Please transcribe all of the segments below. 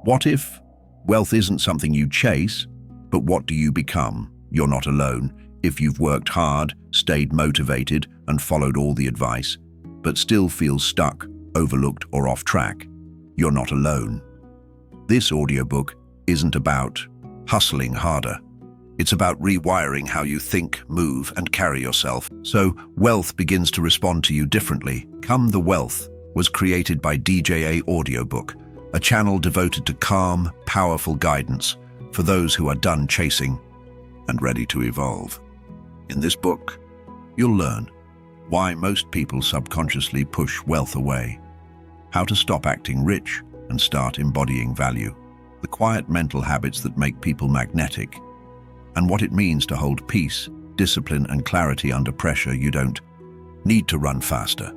What if wealth isn't something you chase, but what do you become? You're not alone. If you've worked hard, stayed motivated, and followed all the advice, but still feel stuck, overlooked, or off track, you're not alone. This audiobook isn't about hustling harder. It's about rewiring how you think, move, and carry yourself, so wealth begins to respond to you differently. Come the Wealth was created by DJA-Audiobook, a channel devoted to calm, powerful guidance for those who are done chasing and ready to evolve. In this book, you'll learn why most people subconsciously push wealth away, how to stop acting rich and start embodying value, the quiet mental habits that make people magnetic, and what it means to hold peace, discipline, and clarity under pressure. You don't need to run faster.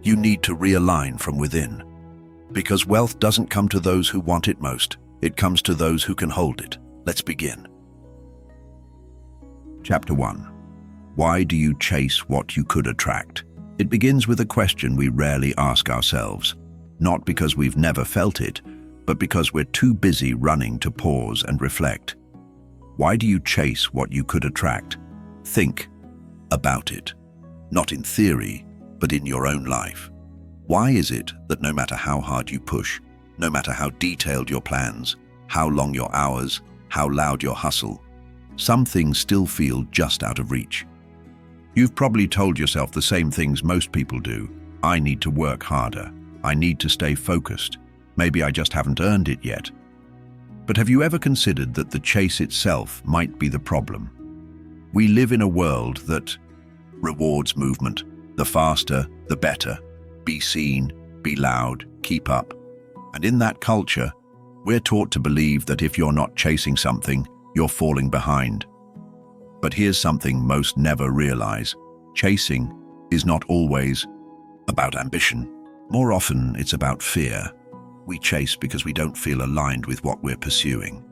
You need to realign from within. Because wealth doesn't come to those who want it most. It comes to those who can hold it. Let's begin. Chapter 1. Why do you chase what you could attract? It begins with a question we rarely ask ourselves, not because we've never felt it, but because we're too busy running to pause and reflect. Why do you chase what you could attract? Think about it, not in theory, but in your own life. Why is it that no matter how hard you push, no matter how detailed your plans, how long your hours, how loud your hustle, some things still feel just out of reach? You've probably told yourself the same things most people do. I need to work harder. I need to stay focused. Maybe I just haven't earned it yet. But have you ever considered that the chase itself might be the problem? We live in a world that rewards movement. The faster, the better. Be seen, be loud, keep up. And in that culture, we're taught to believe that if you're not chasing something, you're falling behind. But here's something most never realize. Chasing is not always about ambition. More often, it's about fear. We chase because we don't feel aligned with what we're pursuing.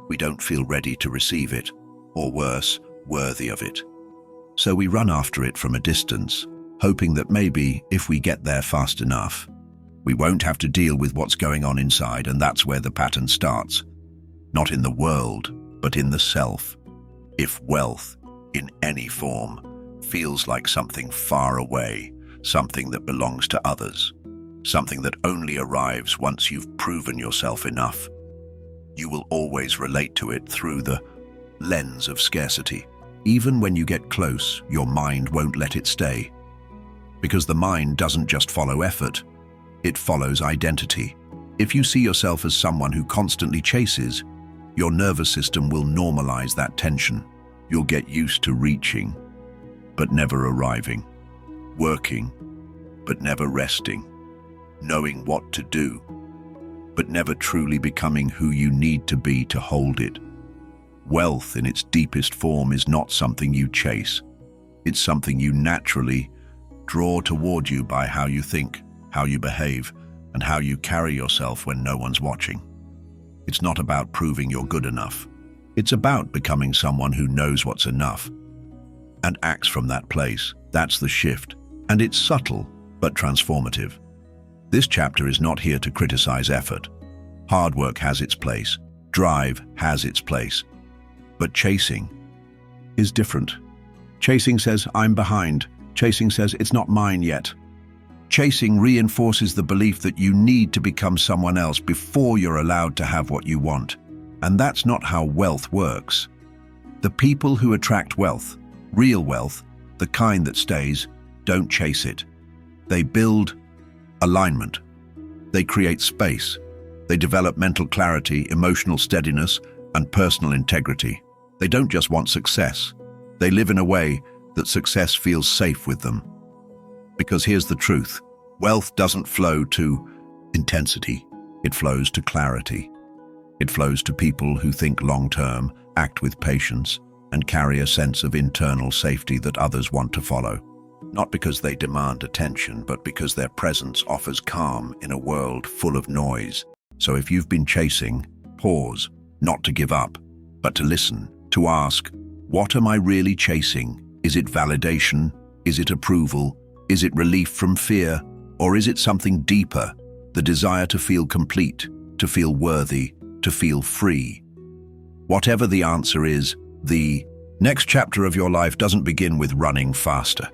We don't feel ready to receive it, or worse, worthy of it. So we run after it from a distance, hoping that maybe if we get there fast enough, we won't have to deal with what's going on inside, and that's where the pattern starts. Not in the world, but in the self. If wealth, in any form, feels like something far away, something that belongs to others, something that only arrives once you've proven yourself enough, you will always relate to it through the lens of scarcity. Even when you get close, your mind won't let it stay. Because the mind doesn't just follow effort, it follows identity. If you see yourself as someone who constantly chases, your nervous system will normalize that tension. You'll get used to reaching, but never arriving, working, but never resting, knowing what to do, but never truly becoming who you need to be to hold it. Wealth in its deepest form is not something you chase. It's something you naturally draw toward you by how you think, how you behave, and how you carry yourself when no one's watching. It's not about proving you're good enough. It's about becoming someone who knows what's enough and acts from that place. That's the shift. And it's subtle, but transformative. This chapter is not here to criticize effort. Hard work has its place. Drive has its place. But chasing is different. Chasing says, I'm behind. Chasing says, it's not mine yet. Chasing reinforces the belief that you need to become someone else before you're allowed to have what you want. And that's not how wealth works. The people who attract wealth, real wealth, the kind that stays, don't chase it. They build alignment. They create space. They develop mental clarity, emotional steadiness, and personal integrity. They don't just want success. They live in a way that success feels safe with them. Because here's the truth. Wealth doesn't flow to intensity. It flows to clarity. It flows to people who think long-term, act with patience, and carry a sense of internal safety that others want to follow. Not because they demand attention, but because their presence offers calm in a world full of noise. So if you've been chasing, pause, not to give up, but to listen, to ask, what am I really chasing? Is it validation? Is it approval? Is it relief from fear? Or is it something deeper, the desire to feel complete, to feel worthy, to feel free? Whatever the answer is, the next chapter of your life doesn't begin with running faster.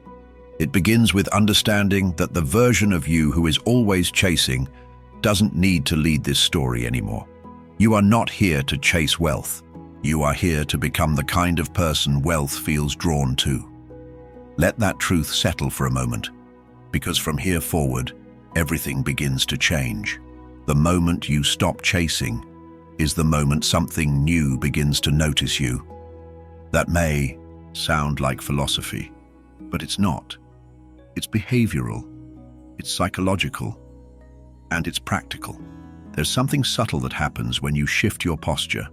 It begins with understanding that the version of you who is always chasing doesn't need to lead this story anymore. You are not here to chase wealth. You are here to become the kind of person wealth feels drawn to. Let that truth settle for a moment, because from here forward, everything begins to change. The moment you stop chasing is the moment something new begins to notice you. That may sound like philosophy, but it's not. It's behavioral, it's psychological, and it's practical. There's something subtle that happens when you shift your posture,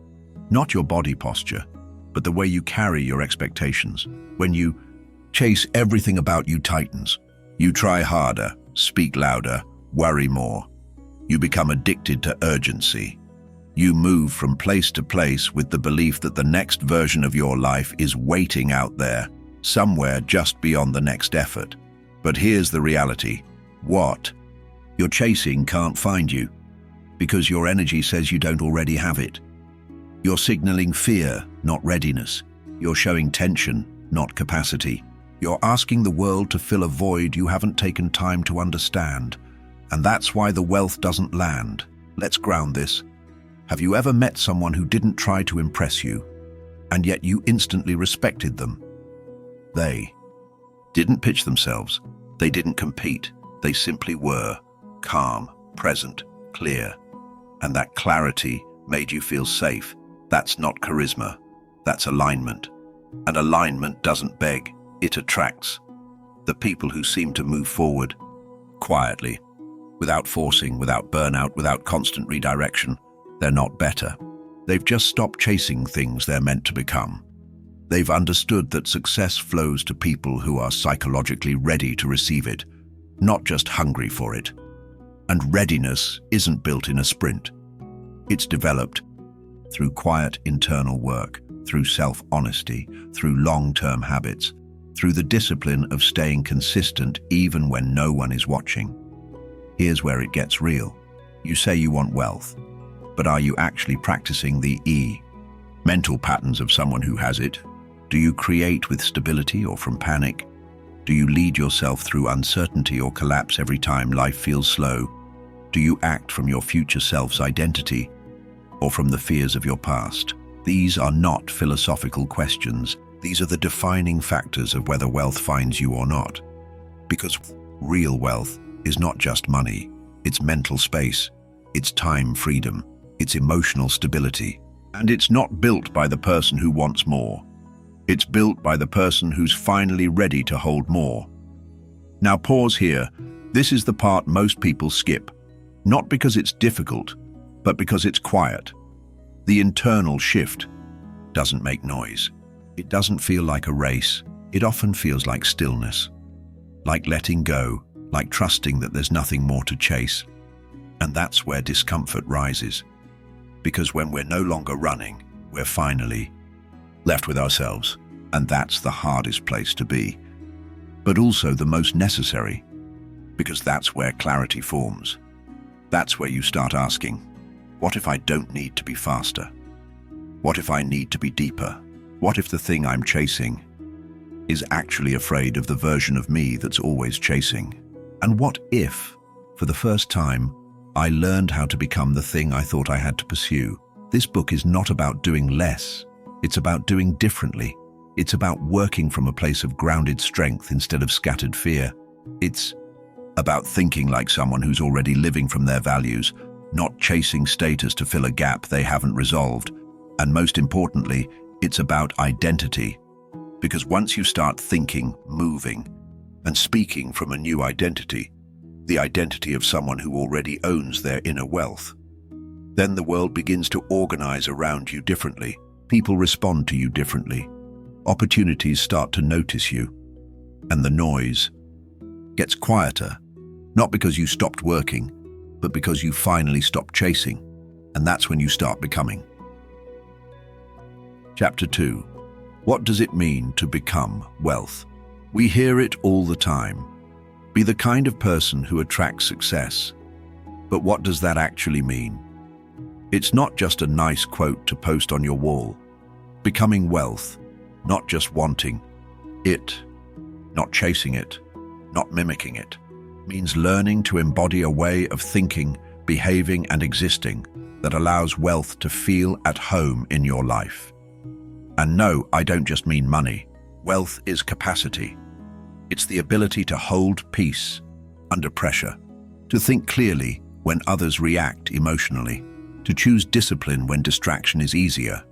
not your body posture, but the way you carry your expectations. When you chase, everything about you tightens. You try harder, speak louder, worry more. You become addicted to urgency. You move from place to place with the belief that the next version of your life is waiting out there, somewhere just beyond the next effort. But here's the reality. What you're chasing can't find you, because your energy says you don't already have it. You're signaling fear, not readiness. You're showing tension, not capacity. You're asking the world to fill a void you haven't taken time to understand. And that's why the wealth doesn't land. Let's ground this. Have you ever met someone who didn't try to impress you, and yet you instantly respected them? They didn't pitch themselves. They didn't compete. They simply were calm, present, clear. And that clarity made you feel safe. That's not charisma. That's alignment. And alignment doesn't beg. It attracts. The people who seem to move forward quietly, without forcing, without burnout, without constant redirection, they're not better. They've just stopped chasing things they're meant to become. They've understood that success flows to people who are psychologically ready to receive it, not just hungry for it. And readiness isn't built in a sprint. It's developed through quiet internal work, through self-honesty, through long-term habits, through the discipline of staying consistent even when no one is watching. Here's where it gets real. You say you want wealth, but are you actually practicing the mental patterns of someone who has it? Do you create with stability or from panic? Do you lead yourself through uncertainty or collapse every time life feels slow? Do you act from your future self's identity or from the fears of your past? These are not philosophical questions. These are the defining factors of whether wealth finds you or not. Because real wealth is not just money. It's mental space. It's time freedom. It's emotional stability. And it's not built by the person who wants more. It's built by the person who's finally ready to hold more. Now pause here. This is the part most people skip. Not because it's difficult, but because it's quiet. The internal shift doesn't make noise. It doesn't feel like a race. It often feels like stillness, like letting go, like trusting that there's nothing more to chase. And that's where discomfort rises. Because when we're no longer running, we're finally left with ourselves. And that's the hardest place to be, but also the most necessary, because that's where clarity forms. That's where you start asking, what if I don't need to be faster? What if I need to be deeper? What if the thing I'm chasing is actually afraid of the version of me that's always chasing? And what if, for the first time, I learned how to become the thing I thought I had to pursue? This book is not about doing less. It's about doing differently. It's about working from a place of grounded strength instead of scattered fear. It's about thinking like someone who's already living from their values, not chasing status to fill a gap they haven't resolved. And most importantly, it's about identity. Because once you start thinking, moving, and speaking from a new identity, the identity of someone who already owns their inner wealth, then the world begins to organize around you differently. People respond to you differently. Opportunities start to notice you. And the noise gets quieter, not because you stopped working, but because you finally stopped chasing. And that's when you start becoming. Chapter 2. What does it mean to become wealth? We hear it all the time. Be the kind of person who attracts success. But what does that actually mean? It's not just a nice quote to post on your wall. Becoming wealth, not just wanting it, not chasing it, not mimicking it, means learning to embody a way of thinking, behaving, and existing that allows wealth to feel at home in your life. And no, I don't just mean money. Wealth is capacity. It's the ability to hold peace under pressure, to think clearly when others react emotionally, to choose discipline when distraction is easier,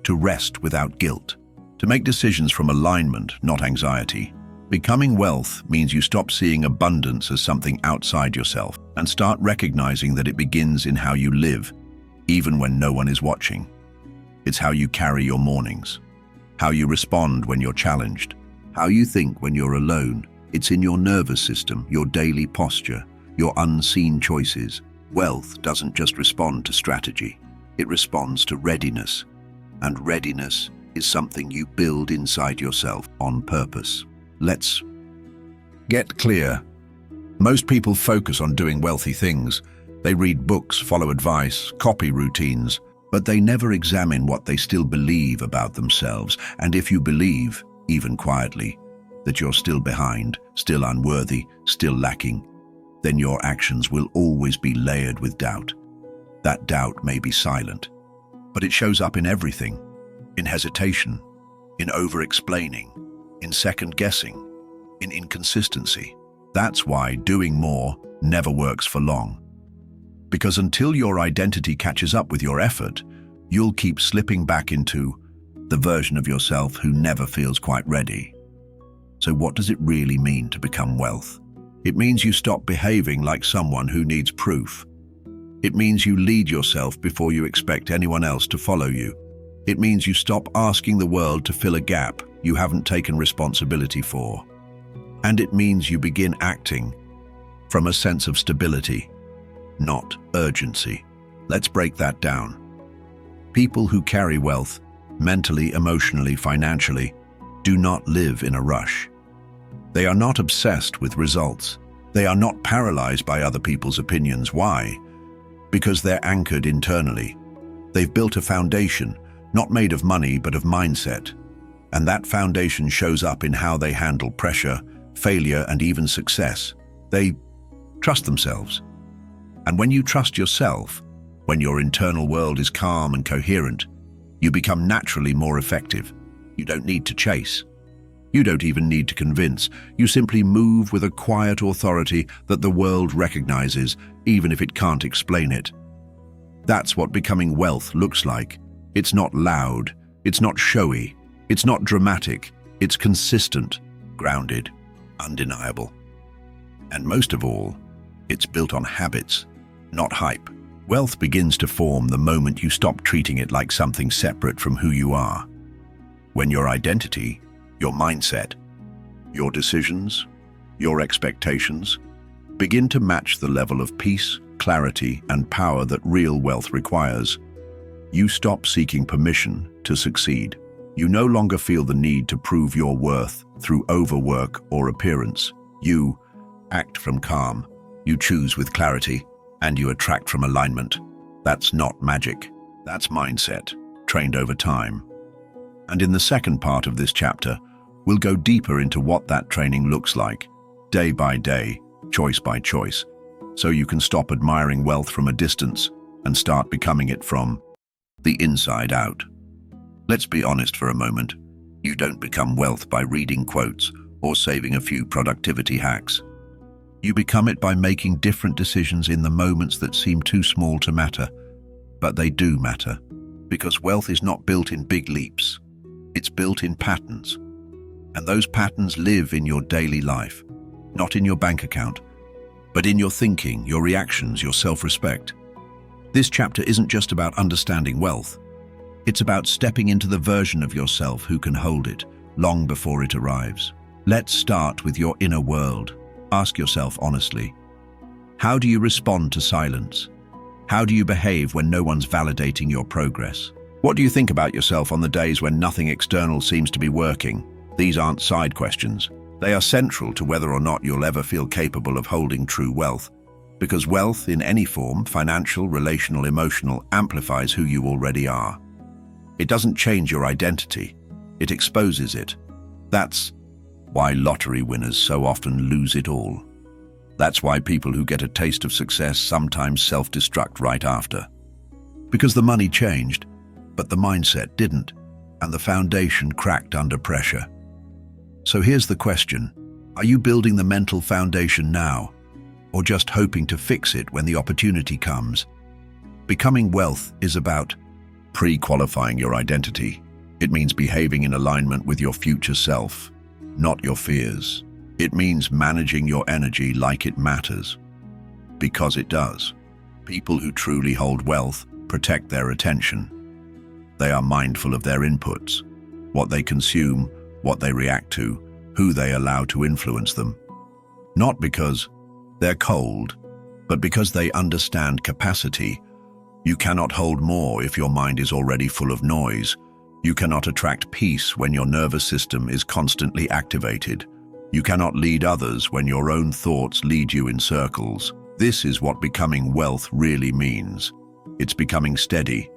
to rest without guilt, to make decisions from alignment, not anxiety. Becoming wealth means you stop seeing abundance as something outside yourself and start recognizing that it begins in how you live, even when no one is watching. It's how you carry your mornings, how you respond when you're challenged, how you think when you're alone. It's in your nervous system, your daily posture, your unseen choices. Wealth doesn't just respond to strategy, it responds to readiness. And readiness is something you build inside yourself on purpose. Let's get clear. Most people focus on doing wealthy things. They read books, follow advice, copy routines, but they never examine what they still believe about themselves. And if you believe, even quietly, that you're still behind, still unworthy, still lacking, then your actions will always be layered with doubt. That doubt may be silent, but it shows up in everything, in hesitation, in over-explaining, in second-guessing, in inconsistency. That's why doing more never works for long. Because until your identity catches up with your effort, you'll keep slipping back into the version of yourself who never feels quite ready. So what does it really mean to become wealth? It means you stop behaving like someone who needs proof. It means you lead yourself before you expect anyone else to follow you. It means you stop asking the world to fill a gap you haven't taken responsibility for. And it means you begin acting from a sense of stability, not urgency. Let's break that down. People who carry wealth, mentally, emotionally, financially, do not live in a rush. They are not obsessed with results. They are not paralyzed by other people's opinions. Why? Because they're anchored internally. They've built a foundation, not made of money, but of mindset. And that foundation shows up in how they handle pressure, failure, and even success. They trust themselves. And when you trust yourself, when your internal world is calm and coherent, you become naturally more effective. You don't need to chase. You don't even need to convince. You simply move with a quiet authority that the world recognizes, even if it can't explain it. That's what becoming wealth looks like. It's not loud, it's not showy, it's not dramatic, it's consistent, grounded, undeniable. And most of all, it's built on habits, not hype. Wealth begins to form the moment you stop treating it like something separate from who you are. When your identity, your mindset, your decisions, your expectations begin to match the level of peace, clarity, and power that real wealth requires, you stop seeking permission to succeed. You no longer feel the need to prove your worth through overwork or appearance. You act from calm, you choose with clarity, and you attract from alignment. That's not magic. That's mindset, trained over time. And in the second part of this chapter, we'll go deeper into what that training looks like, day by day, choice by choice, so you can stop admiring wealth from a distance and start becoming it from the inside out. Let's be honest for a moment. You don't become wealth by reading quotes or saving a few productivity hacks. You become it by making different decisions in the moments that seem too small to matter, but they do matter, because wealth is not built in big leaps. It's built in patterns. And those patterns live in your daily life, not in your bank account, but in your thinking, your reactions, your self-respect. This chapter isn't just about understanding wealth. It's about stepping into the version of yourself who can hold it long before it arrives. Let's start with your inner world. Ask yourself honestly, how do you respond to silence? How do you behave when no one's validating your progress? What do you think about yourself on the days when nothing external seems to be working? These aren't side questions. They are central to whether or not you'll ever feel capable of holding true wealth. Because wealth in any form, financial, relational, emotional, amplifies who you already are. It doesn't change your identity, it exposes it. That's why lottery winners so often lose it all. That's why people who get a taste of success sometimes self-destruct right after. Because the money changed, but the mindset didn't, and the foundation cracked under pressure. So here's the question: are you building the mental foundation now, or just hoping to fix it when the opportunity comes? Becoming wealth is about pre-qualifying your identity. It means behaving in alignment with your future self, not your fears. It means managing your energy like it matters, because it does. People who truly hold wealth protect their attention. They are mindful of their inputs, what they consume, what they react to, who they allow to influence them. Not because they're cold, but because they understand capacity. You cannot hold more if your mind is already full of noise. You cannot attract peace when your nervous system is constantly activated. You cannot lead others when your own thoughts lead you in circles. This is what becoming wealth really means. It's becoming steady,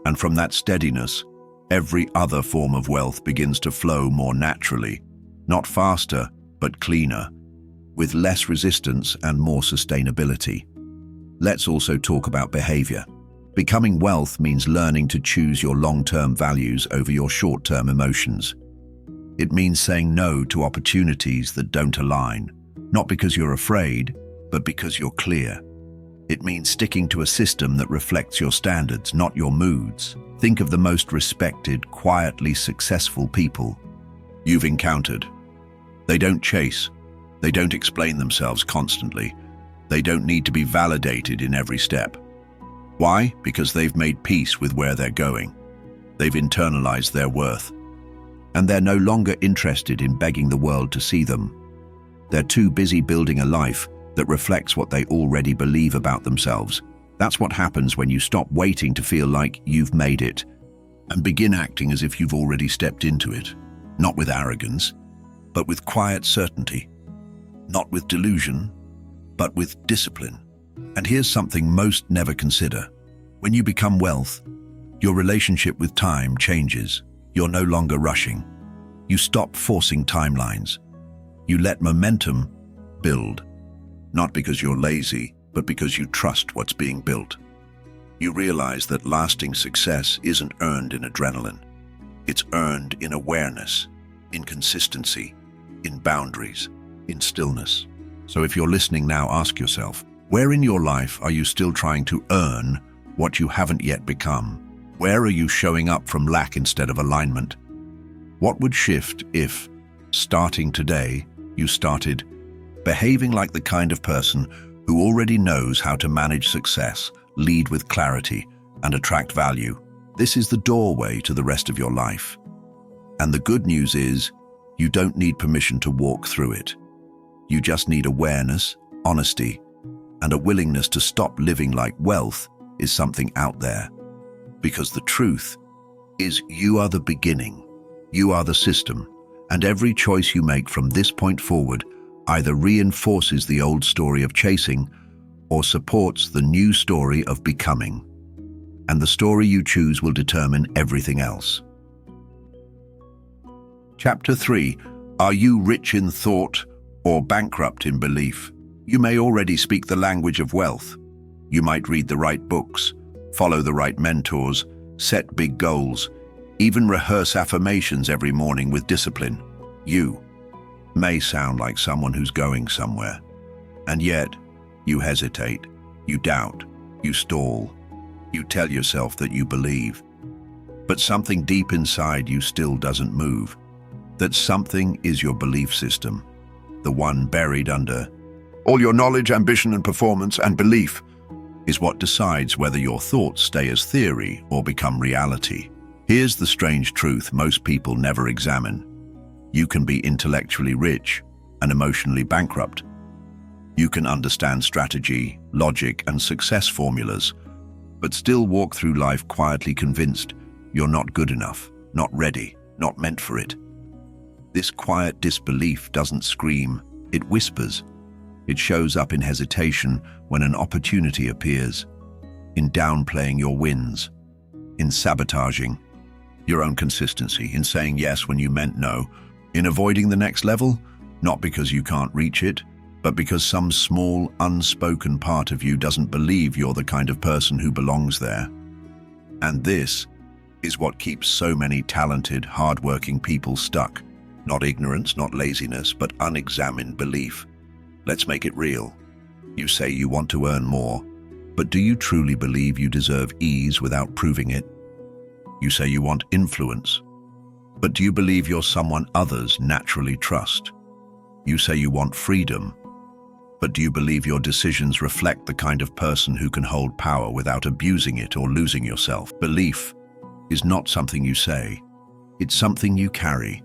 and from that steadiness, every other form of wealth begins to flow more naturally, not faster, but cleaner, with less resistance and more sustainability. Let's also talk about behavior. Becoming wealth means learning to choose your long-term values over your short-term emotions. It means saying no to opportunities that don't align, not because you're afraid, but because you're clear. It means sticking to a system that reflects your standards, not your moods. Think of the most respected, quietly successful people you've encountered. They don't chase. They don't explain themselves constantly. They don't need to be validated in every step. Why? Because they've made peace with where they're going. They've internalized their worth. And they're no longer interested in begging the world to see them. They're too busy building a life that reflects what they already believe about themselves. That's what happens when you stop waiting to feel like you've made it and begin acting as if you've already stepped into it. Not with arrogance, but with quiet certainty. Not with delusion, but with discipline. And here's something most never consider. When you become wealth, your relationship with time changes. You're no longer rushing. You stop forcing timelines. You let momentum build. Not because you're lazy, but because you trust what's being built. You realize that lasting success isn't earned in adrenaline. It's earned in awareness, in consistency, in boundaries, in stillness. So if you're listening now, ask yourself, where in your life are you still trying to earn what you haven't yet become? Where are you showing up from lack instead of alignment? What would shift if, starting today, you started behaving like the kind of person who already knows how to manage success, lead with clarity, and attract value? This is the doorway to the rest of your life. And the good news is, you don't need permission to walk through it. You just need awareness, honesty, and a willingness to stop living like wealth is something out there. Because the truth is, you are the beginning, you are the system, and every choice you make from this point forward either reinforces the old story of chasing or supports the new story of becoming. And the story you choose will determine everything else. Chapter 3. Are you rich in thought or bankrupt in belief? You may already speak the language of wealth. You might read the right books, follow the right mentors, set big goals, even rehearse affirmations every morning with discipline. You may sound like someone who's going somewhere, and yet you hesitate, you doubt, you stall, you tell yourself that you believe, but something deep inside you still doesn't move. That something is your belief system, the one buried under all your knowledge, ambition, and performance, and belief is what decides whether your thoughts stay as theory or become reality. Here's the strange truth most people never examine. You can be intellectually rich and emotionally bankrupt. You can understand strategy, logic, and success formulas, but still walk through life quietly convinced you're not good enough, not ready, not meant for it. This quiet disbelief doesn't scream, it whispers. It shows up in hesitation when an opportunity appears, in downplaying your wins, in sabotaging your own consistency, in saying yes when you meant no, in avoiding the next level, not because you can't reach it, but because some small, unspoken part of you doesn't believe you're the kind of person who belongs there. And this is what keeps so many talented, hardworking people stuck. Not ignorance, not laziness, but unexamined belief. Let's make it real. You say you want to earn more, but do you truly believe you deserve ease without proving it? You say you want influence, but do you believe you're someone others naturally trust? You say you want freedom, but do you believe your decisions reflect the kind of person who can hold power without abusing it or losing yourself? Belief is not something you say, it's something you carry.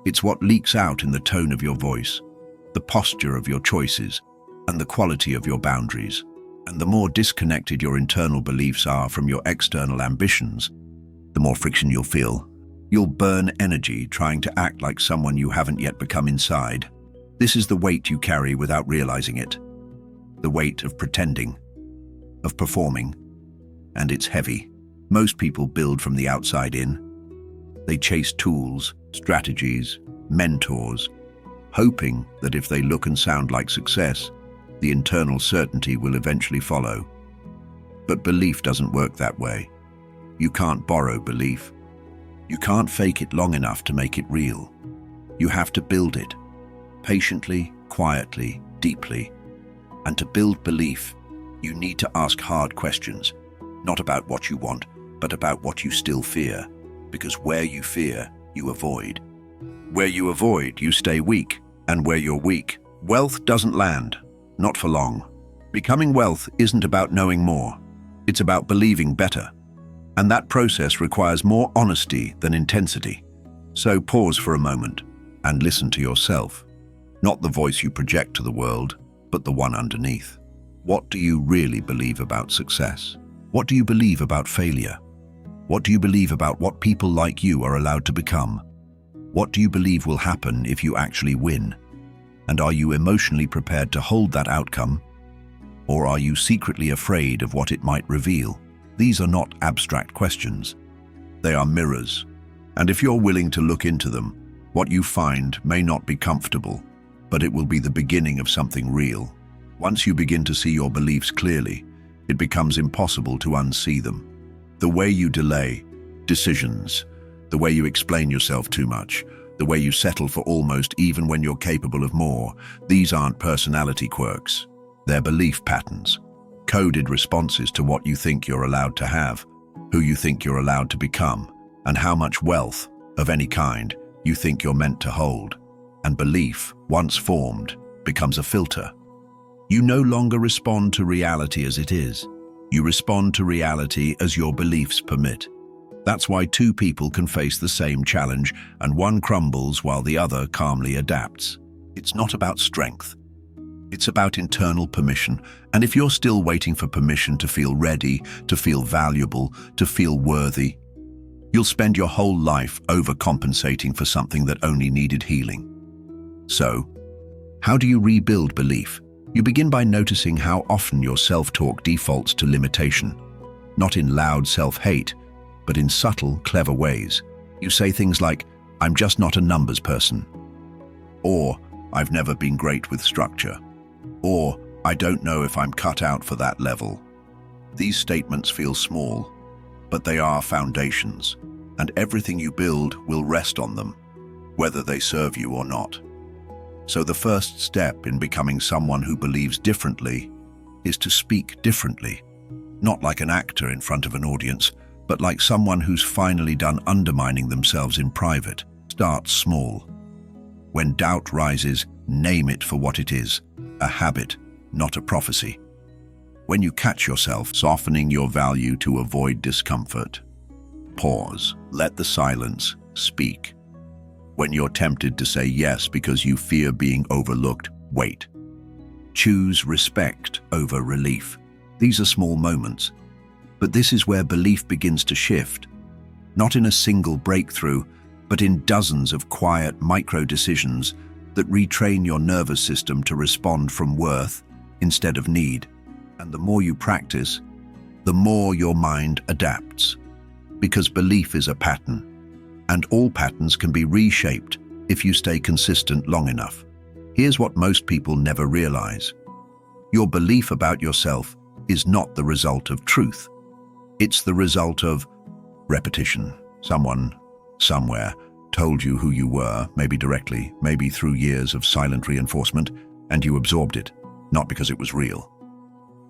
It's what leaks out in the tone of your voice, the posture of your choices, and the quality of your boundaries. And the more disconnected your internal beliefs are from your external ambitions, the more friction you'll feel. You'll burn energy trying to act like someone you haven't yet become inside. This is the weight you carry without realizing it. The weight of pretending, of performing, and it's heavy. Most people build from the outside in. They chase tools, strategies, mentors, hoping that if they look and sound like success, the internal certainty will eventually follow. But belief doesn't work that way. You can't borrow belief. You can't fake it long enough to make it real. You have to build it, patiently, quietly, deeply. And to build belief, you need to ask hard questions, not about what you want, but about what you still fear. Because where you fear, you avoid. Where you avoid, you stay weak. And where you're weak, wealth doesn't land. Not for long. Becoming wealth isn't about knowing more. It's about believing better. And that process requires more honesty than intensity. So pause for a moment and listen to yourself. Not the voice you project to the world, but the one underneath. What do you really believe about success? What do you believe about failure? What do you believe about what people like you are allowed to become? What do you believe will happen if you actually win? And are you emotionally prepared to hold that outcome? Or are you secretly afraid of what it might reveal? These are not abstract questions. They are mirrors. And if you're willing to look into them, what you find may not be comfortable, but it will be the beginning of something real. Once you begin to see your beliefs clearly, it becomes impossible to unsee them. The way you delay decisions, the way you explain yourself too much, the way you settle for almost even when you're capable of more, these aren't personality quirks. They're belief patterns, coded responses to what you think you're allowed to have, who you think you're allowed to become, and how much wealth, of any kind, you think you're meant to hold. And belief, once formed, becomes a filter. You no longer respond to reality as it is. You respond to reality as your beliefs permit. That's why two people can face the same challenge and one crumbles while the other calmly adapts. It's not about strength. It's about internal permission. And if you're still waiting for permission to feel ready, to feel valuable, to feel worthy, you'll spend your whole life overcompensating for something that only needed healing. So, how do you rebuild belief? You begin by noticing how often your self-talk defaults to limitation, not in loud self-hate, but in subtle, clever ways. You say things like, "I'm just not a numbers person," or "I've never been great with structure," or "I don't know if I'm cut out for that level." These statements feel small, but they are foundations, and everything you build will rest on them, whether they serve you or not. So the first step in becoming someone who believes differently is to speak differently, not like an actor in front of an audience, but like someone who's finally done undermining themselves in private. Start small. When doubt rises, name it for what it is, a habit, not a prophecy. When you catch yourself softening your value to avoid discomfort, pause, let the silence speak. When you're tempted to say yes because you fear being overlooked, wait. Choose respect over relief. These are small moments, but this is where belief begins to shift, not in a single breakthrough, but in dozens of quiet micro-decisions that retrain your nervous system to respond from worth instead of need. And the more you practice, the more your mind adapts. Because belief is a pattern, and all patterns can be reshaped if you stay consistent long enough. Here's what most people never realize. Your belief about yourself is not the result of truth. It's the result of repetition. Someone, somewhere, told you who you were, maybe directly, maybe through years of silent reinforcement, and you absorbed it, not because it was real,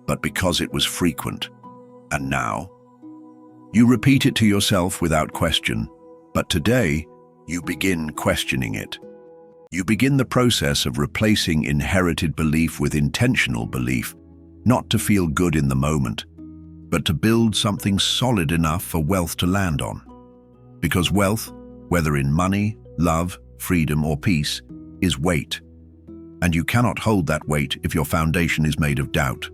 but because it was frequent. And now, you repeat it to yourself without question, but today, you begin questioning it. You begin the process of replacing inherited belief with intentional belief, not to feel good in the moment, but to build something solid enough for wealth to land on. Because wealth, whether in money, love, freedom, or peace, is weight. And you cannot hold that weight if your foundation is made of doubt.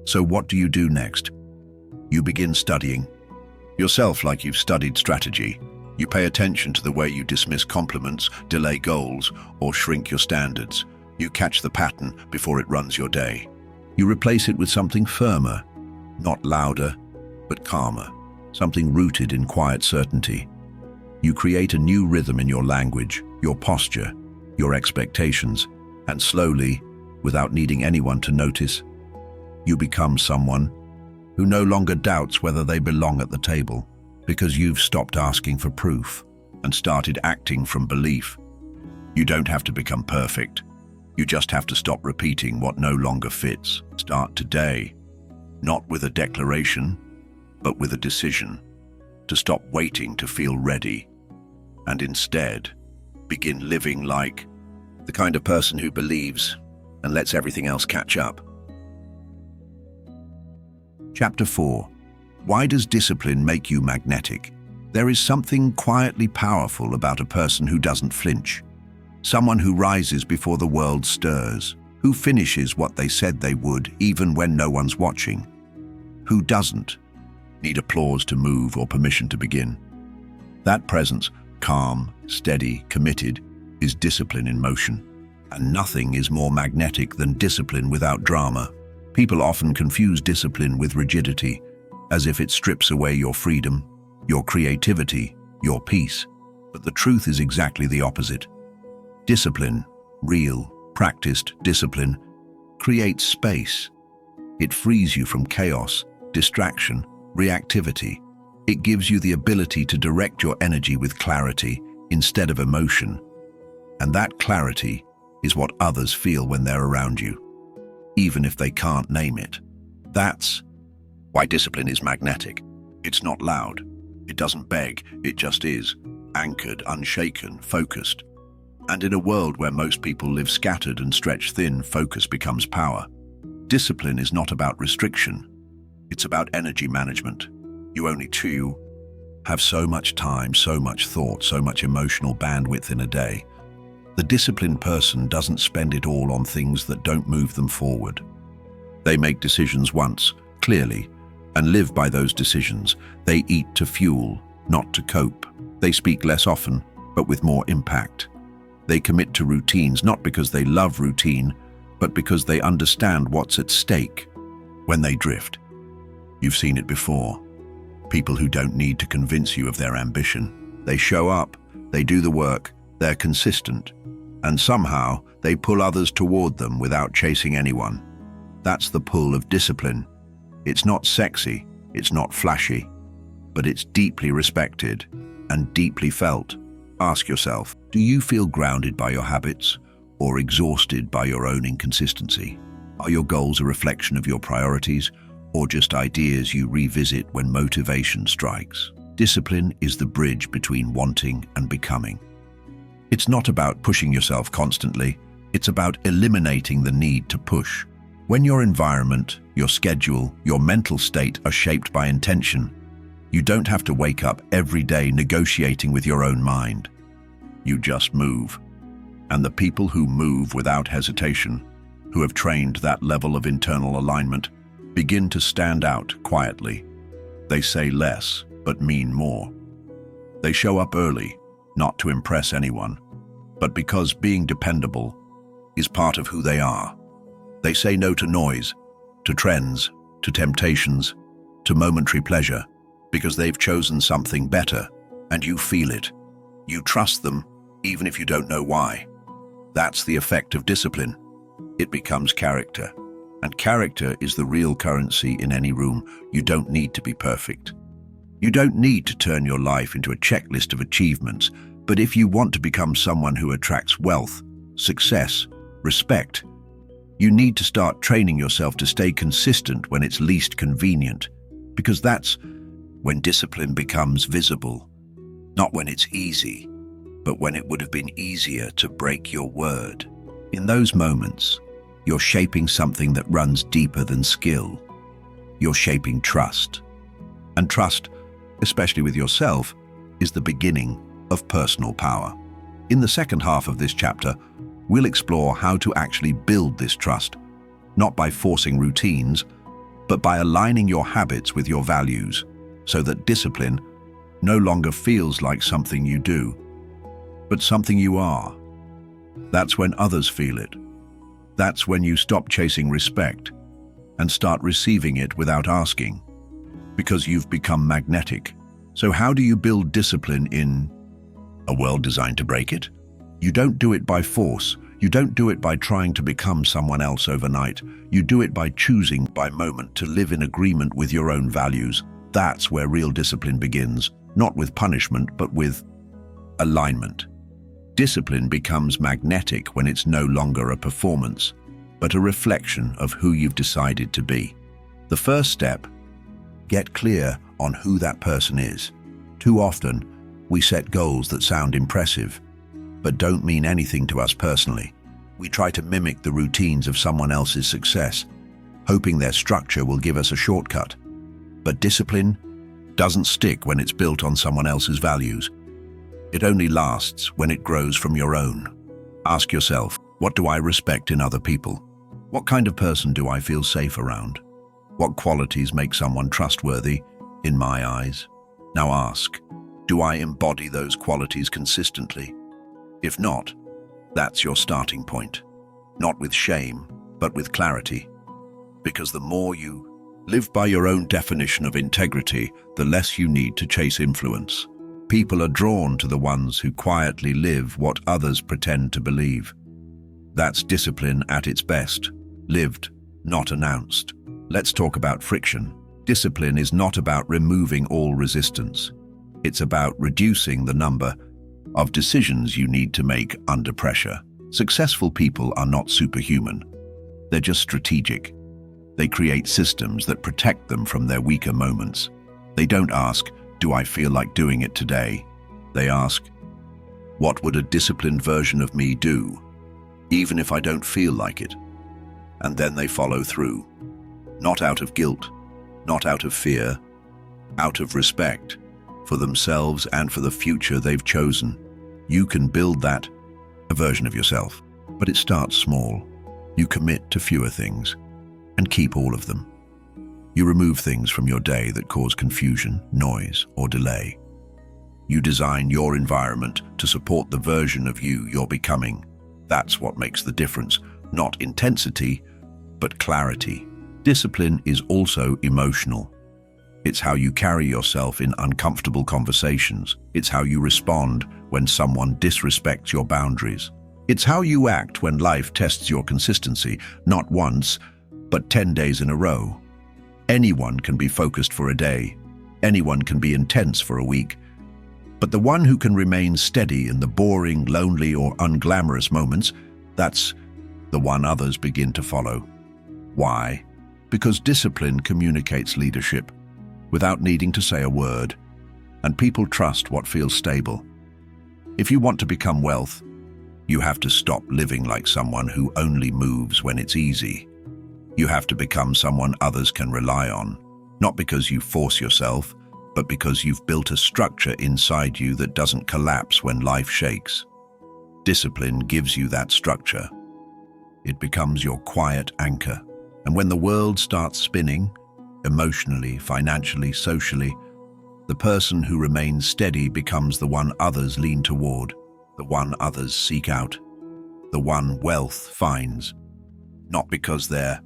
So what do you do next? You begin studying yourself like you've studied strategy. You pay attention to the way you dismiss compliments, delay goals, or shrink your standards. You catch the pattern before it runs your day. You replace it with something firmer, not louder, but calmer, something rooted in quiet certainty. You create a new rhythm in your language, your posture, your expectations, and slowly, without needing anyone to notice, you become someone who no longer doubts whether they belong at the table, because you've stopped asking for proof and started acting from belief. You don't have to become perfect. You just have to stop repeating what no longer fits. Start today, not with a declaration, but with a decision, to stop waiting to feel ready, and instead begin living like the kind of person who believes and lets everything else catch up. Chapter 4. Why does discipline make you magnetic? There is something quietly powerful about a person who doesn't flinch. Someone who rises before the world stirs, who finishes what they said they would even when no one's watching, who doesn't need applause to move or permission to begin. That presence, calm, steady, committed, is discipline in motion. And nothing is more magnetic than discipline without drama. People often confuse discipline with rigidity, as if it strips away your freedom, your creativity, your peace. But the truth is exactly the opposite. Discipline, real, practiced discipline, creates space. It frees you from chaos, distraction, reactivity. It gives you the ability to direct your energy with clarity instead of emotion. And that clarity is what others feel when they're around you, even if they can't name it. That's why discipline is magnetic. It's not loud. It doesn't beg. It just is, anchored, unshaken, focused. And in a world where most people live scattered and stretched thin, focus becomes power. Discipline is not about restriction. It's about energy management. You only have so much time, so much thought, so much emotional bandwidth in a day. The disciplined person doesn't spend it all on things that don't move them forward. They make decisions once, clearly, and live by those decisions. They eat to fuel, not to cope. They speak less often, but with more impact. They commit to routines not because they love routine, but because they understand what's at stake. When they drift, you've seen it before. People who don't need to convince you of their ambition. They show up, they do the work, they're consistent, and somehow they pull others toward them without chasing anyone. That's the pull of discipline. It's not sexy, it's not flashy, but it's deeply respected and deeply felt. Ask yourself, do you feel grounded by your habits or exhausted by your own inconsistency? Are your goals a reflection of your priorities or just ideas you revisit when motivation strikes? Discipline is the bridge between wanting and becoming. It's not about pushing yourself constantly, it's about eliminating the need to push. When your environment, your schedule, your mental state are shaped by intention, you don't have to wake up every day negotiating with your own mind. You just move. And the people who move without hesitation, who have trained that level of internal alignment, begin to stand out quietly. They say less, but mean more. They show up early, not to impress anyone, but because being dependable is part of who they are. They say no to noise, to trends, to temptations, to momentary pleasure, because they've chosen something better, and you feel it. You trust them, even if you don't know why. That's the effect of discipline. It becomes character. And character is the real currency in any room. You don't need to be perfect. You don't need to turn your life into a checklist of achievements, but if you want to become someone who attracts wealth, success, respect, you need to start training yourself to stay consistent when it's least convenient, because that's when discipline becomes visible. Not when it's easy, but when it would have been easier to break your word. In those moments, you're shaping something that runs deeper than skill. You're shaping trust. And trust, especially with yourself, is the beginning of personal power. In the second half of this chapter, we'll explore how to actually build this trust, not by forcing routines, but by aligning your habits with your values, so that discipline no longer feels like something you do, but something you are. That's when others feel it. That's when you stop chasing respect and start receiving it without asking, because you've become magnetic. So how do you build discipline in a world designed to break it? You don't do it by force. You don't do it by trying to become someone else overnight. You do it by choosing by moment to live in agreement with your own values. That's where real discipline begins, not with punishment, but with alignment. Discipline becomes magnetic when it's no longer a performance, but a reflection of who you've decided to be. The first step, get clear on who that person is. Too often, we set goals that sound impressive, but don't mean anything to us personally. We try to mimic the routines of someone else's success, hoping their structure will give us a shortcut. But discipline doesn't stick when it's built on someone else's values. It only lasts when it grows from your own. Ask yourself, what do I respect in other people? What kind of person do I feel safe around? What qualities make someone trustworthy in my eyes? Now ask, do I embody those qualities consistently? If not, that's your starting point. Not with shame, but with clarity. Because the more you live by your own definition of integrity, the less you need to chase influence. People are drawn to the ones who quietly live what others pretend to believe. That's discipline at its best, lived, not announced. Let's talk about friction. Discipline is not about removing all resistance. It's about reducing the number of decisions you need to make under pressure. Successful people are not superhuman. They're just strategic. They create systems that protect them from their weaker moments. They don't ask, do I feel like doing it today? They ask, what would a disciplined version of me do, even if I don't feel like it? And then they follow through. Not out of guilt, not out of fear, out of respect for themselves and for the future they've chosen. You can build that, a version of yourself, but it starts small. You commit to fewer things and keep all of them. You remove things from your day that cause confusion, noise, or delay. You design your environment to support the version of you you're becoming. That's what makes the difference, not intensity, but clarity. Discipline is also emotional. It's how you carry yourself in uncomfortable conversations. It's how you respond when someone disrespects your boundaries. It's how you act when life tests your consistency, not once, but 10 days in a row. Anyone can be focused for a day. Anyone can be intense for a week. But the one who can remain steady in the boring, lonely, or unglamorous moments, that's the one others begin to follow. Why? Because discipline communicates leadership without needing to say a word, and people trust what feels stable. If you want to become wealth, you have to stop living like someone who only moves when it's easy. You have to become someone others can rely on, not because you force yourself, but because you've built a structure inside you that doesn't collapse when life shakes. Discipline gives you that structure. It becomes your quiet anchor. And when the world starts spinning, emotionally, financially, socially, the person who remains steady becomes the one others lean toward, the one others seek out, the one wealth finds, not because they're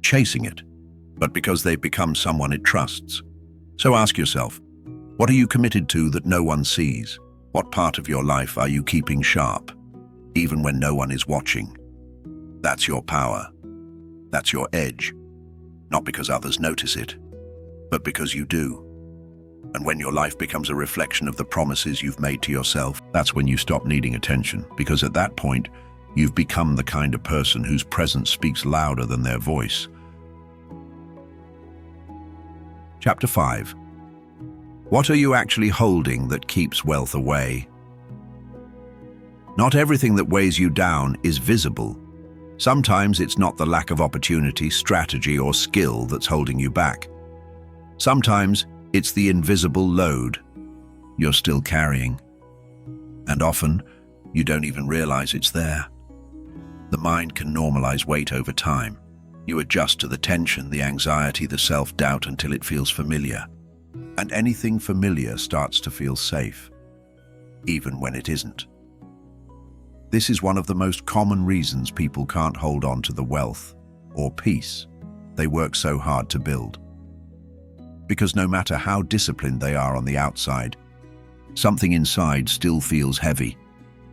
chasing it, but because they've become someone it trusts. So ask yourself, what are you committed to that no one sees? What part of your life are you keeping sharp, even when no one is watching? That's your power. That's your edge. Not because others notice it, but because you do. And when your life becomes a reflection of the promises you've made to yourself, that's when you stop needing attention, because at that point, you've become the kind of person whose presence speaks louder than their voice. Chapter 5. What are you actually holding that keeps wealth away? Not everything that weighs you down is visible. Sometimes it's not the lack of opportunity, strategy, or skill that's holding you back. Sometimes it's the invisible load you're still carrying. And often, you don't even realize it's there. The mind can normalize weight over time. You adjust to the tension, the anxiety, the self-doubt until it feels familiar. And anything familiar starts to feel safe, even when it isn't. This is one of the most common reasons people can't hold on to the wealth or peace they work so hard to build. Because no matter how disciplined they are on the outside, something inside still feels heavy,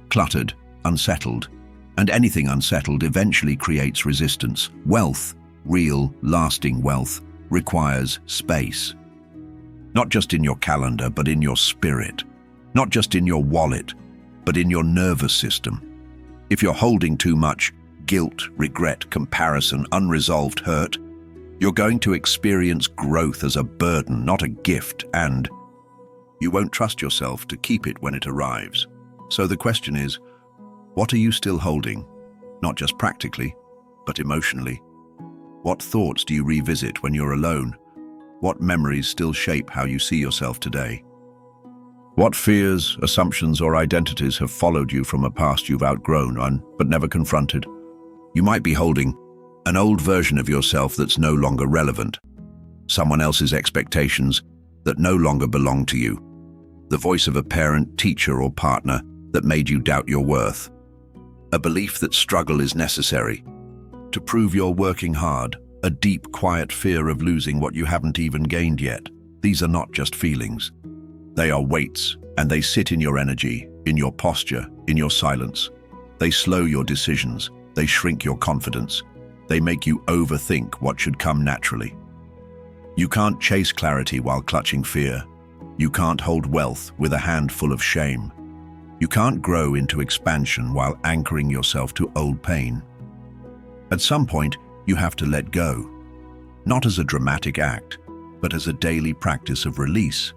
cluttered, unsettled, and anything unsettled eventually creates resistance. Wealth, real, lasting wealth, requires space. Not just in your calendar, but in your spirit. Not just in your wallet, but in your nervous system. If you're holding too much guilt, regret, comparison, unresolved hurt, you're going to experience growth as a burden, not a gift, and you won't trust yourself to keep it when it arrives. So the question is, what are you still holding? Not just practically, but emotionally. What thoughts do you revisit when you're alone? What memories still shape how you see yourself today? What fears, assumptions, or identities have followed you from a past you've outgrown but never confronted? You might be holding an old version of yourself that's no longer relevant, someone else's expectations that no longer belong to you, the voice of a parent, teacher, or partner that made you doubt your worth, a belief that struggle is necessary to prove you're working hard, a deep, quiet fear of losing what you haven't even gained yet. These are not just feelings. They are weights, and they sit in your energy, in your posture, in your silence. They slow your decisions. They shrink your confidence. They make you overthink what should come naturally. You can't chase clarity while clutching fear. You can't hold wealth with a handful of shame. You can't grow into expansion while anchoring yourself to old pain. At some point, you have to let go, not as a dramatic act, but as a daily practice of release.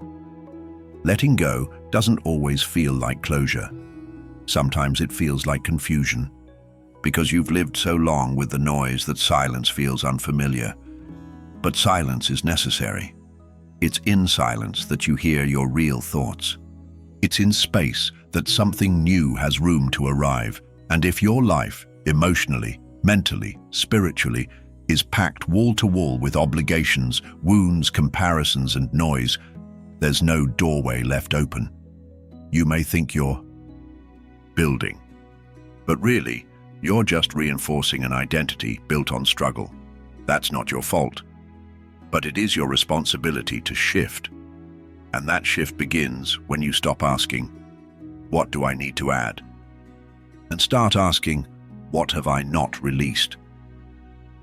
Letting go doesn't always feel like closure. Sometimes it feels like confusion, because you've lived so long with the noise that silence feels unfamiliar. But silence is necessary. It's in silence that you hear your real thoughts. It's in space that something new has room to arrive. And if your life, emotionally, mentally, spiritually, is packed wall to wall with obligations, wounds, comparisons, and noise, there's no doorway left open. You may think you're building, but really, you're just reinforcing an identity built on struggle. That's not your fault, but it is your responsibility to shift. And that shift begins when you stop asking, what do I need to add? And start asking, what have I not released?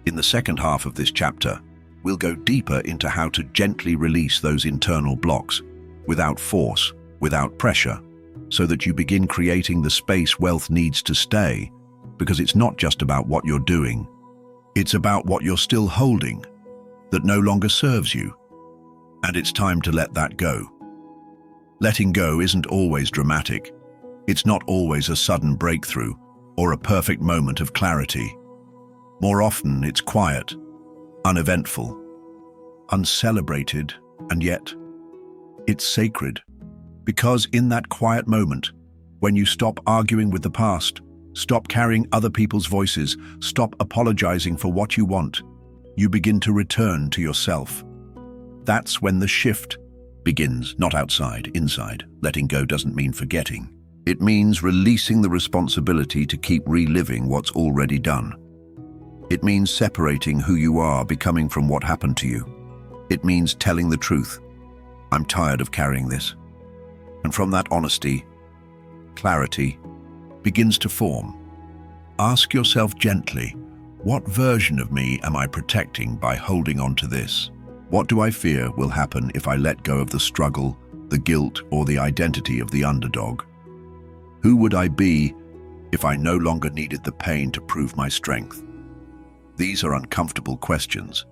In the second half of this chapter, we'll go deeper into how to gently release those internal blocks, without force, without pressure, so that you begin creating the space wealth needs to stay, because it's not just about what you're doing, it's about what you're still holding that no longer serves you. And it's time to let that go. Letting go isn't always dramatic. It's not always a sudden breakthrough or a perfect moment of clarity. More often, it's quiet, uneventful, uncelebrated, and yet it's sacred. Because in that quiet moment, when you stop arguing with the past, stop carrying other people's voices, stop apologizing for what you want, you begin to return to yourself. That's when the shift begins, not outside, inside. Letting go doesn't mean forgetting. It means releasing the responsibility to keep reliving what's already done. It means separating who you are becoming from what happened to you. It means telling the truth. I'm tired of carrying this. And from that honesty, clarity begins to form. Ask yourself gently, what version of me am I protecting by holding on to this? What do I fear will happen if I let go of the struggle, the guilt, or the identity of the underdog? Who would I be if I no longer needed the pain to prove my strength? These are uncomfortable questions,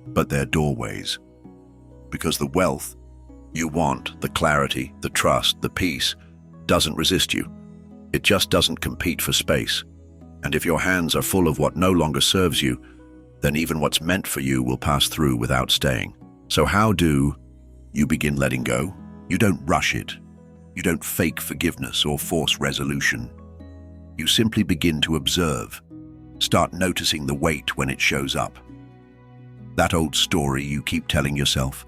but they're doorways. Because the wealth you want, the clarity, the trust, the peace, doesn't resist you. It just doesn't compete for space. And if your hands are full of what no longer serves you, then even what's meant for you will pass through without staying. So how do you begin letting go? You don't rush it. You don't fake forgiveness or force resolution. You simply begin to observe. Start noticing the weight when it shows up. That old story you keep telling yourself.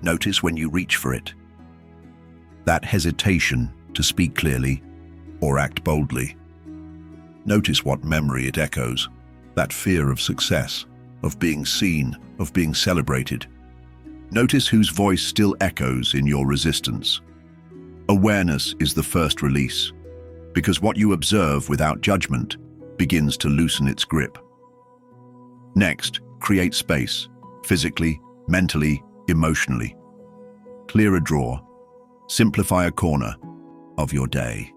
Notice when you reach for it. That hesitation to speak clearly or act boldly. Notice what memory it echoes. That fear of success, of being seen, of being celebrated. Notice whose voice still echoes in your resistance. Awareness is the first release, because what you observe without judgment begins to loosen its grip. Next, create space, physically, mentally, emotionally. Clear a drawer, simplify a corner of your day.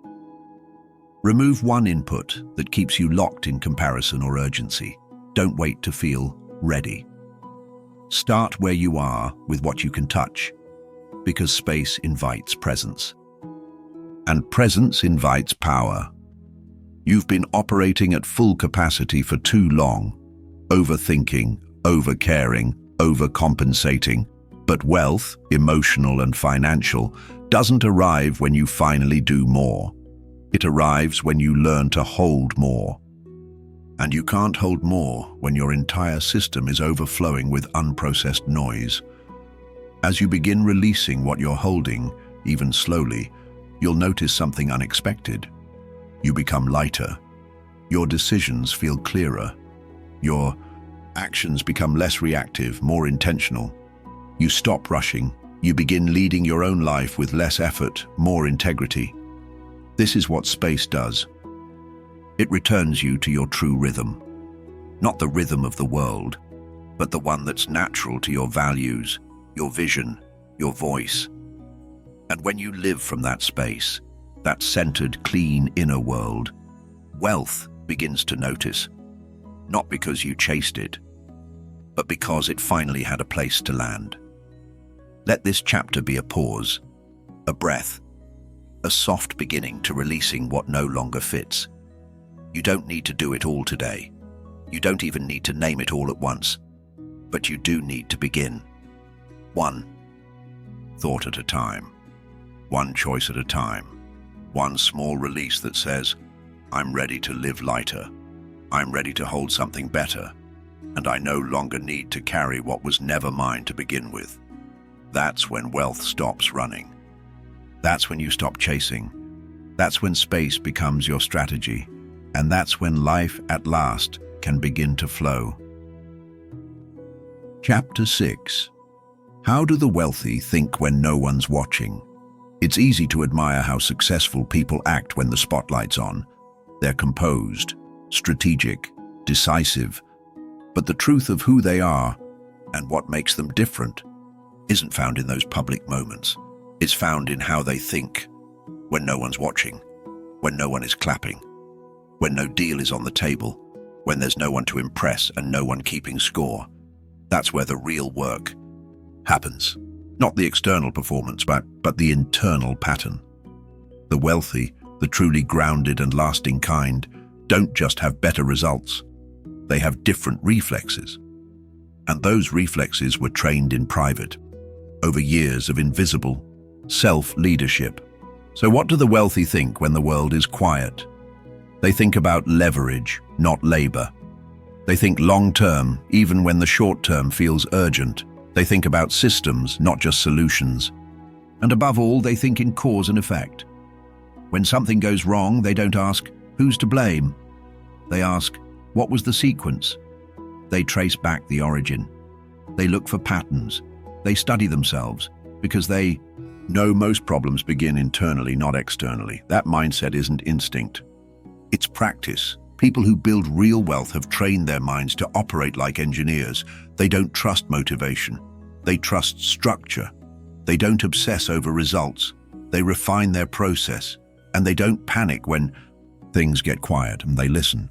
Remove one input that keeps you locked in comparison or urgency. Don't wait to feel ready. Start where you are with what you can touch, because space invites presence. And presence invites power. You've been operating at full capacity for too long, overthinking, overcaring, overcompensating. But wealth, emotional and financial, doesn't arrive when you finally do more. It arrives when you learn to hold more. And you can't hold more when your entire system is overflowing with unprocessed noise. As you begin releasing what you're holding, even slowly, you'll notice something unexpected. You become lighter. Your decisions feel clearer. Your actions become less reactive, more intentional. You stop rushing. You begin leading your own life with less effort, more integrity. This is what space does. It returns you to your true rhythm. Not the rhythm of the world, but the one that's natural to your values, your vision, your voice. And when you live from that space, that centered, clean inner world, wealth begins to notice. Not because you chased it, but because it finally had a place to land. Let this chapter be a pause, a breath, a soft beginning to releasing what no longer fits. You don't need to do it all today. You don't even need to name it all at once. But you do need to begin. One thought at a time. One choice at a time. One small release that says, I'm ready to live lighter. I'm ready to hold something better. And I no longer need to carry what was never mine to begin with. That's when wealth stops running. That's when you stop chasing. That's when space becomes your strategy. And that's when life at last can begin to flow. Chapter 6. How do the wealthy think when no one's watching? It's easy to admire how successful people act when the spotlight's on. They're composed, strategic, decisive. But the truth of who they are and what makes them different isn't found in those public moments. It's found in how they think when no one's watching, when no one is clapping, when no deal is on the table, when there's no one to impress and no one keeping score. That's where the real work happens. Not the external performance, but the internal pattern. The wealthy, the truly grounded and lasting kind, don't just have better results. They have different reflexes. And those reflexes were trained in private, over years of invisible self-leadership. So what do the wealthy think when the world is quiet? They think about leverage, not labor. They think long-term, even when the short-term feels urgent. They think about systems, not just solutions. And above all, they think in cause and effect. When something goes wrong, they don't ask, "Who's to blame?" They ask, "What was the sequence?" They trace back the origin. They look for patterns. They study themselves because they know most problems begin internally, not externally. That mindset isn't instinct. It's practice. People who build real wealth have trained their minds to operate like engineers. They don't trust motivation. They trust structure. They don't obsess over results. They refine their process. And they don't panic when things get quiet, and they listen.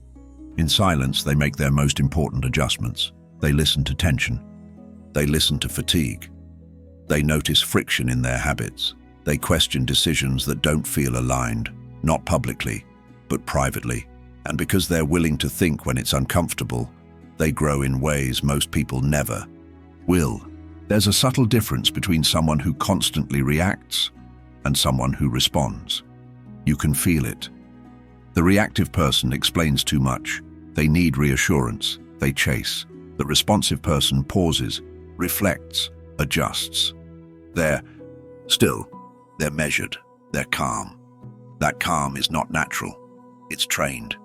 In silence, they make their most important adjustments. They listen to tension. They listen to fatigue. They notice friction in their habits. They question decisions that don't feel aligned, not publicly, but privately. And because they're willing to think when it's uncomfortable, they grow in ways most people never will. There's a subtle difference between someone who constantly reacts and someone who responds. You can feel it. The reactive person explains too much. They need reassurance. They chase. The responsive person pauses, reflects, adjusts. They're still. They're measured. They're calm. That calm is not natural. It's trained.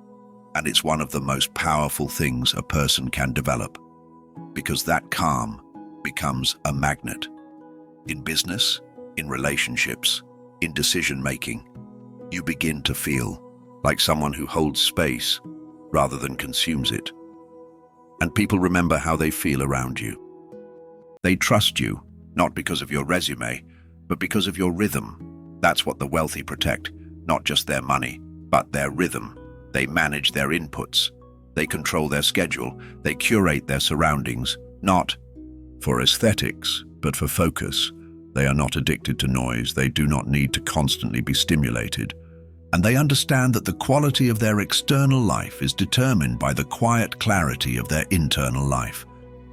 And it's one of the most powerful things a person can develop, because that calm becomes a magnet. In business, in relationships, in decision-making, you begin to feel like someone who holds space rather than consumes it. And people remember how they feel around you. They trust you, not because of your resume, but because of your rhythm. That's what the wealthy protect, not just their money, but their rhythm. They manage their inputs. They control their schedule. They curate their surroundings, not for aesthetics, but for focus. They are not addicted to noise. They do not need to constantly be stimulated. And they understand that the quality of their external life is determined by the quiet clarity of their internal life.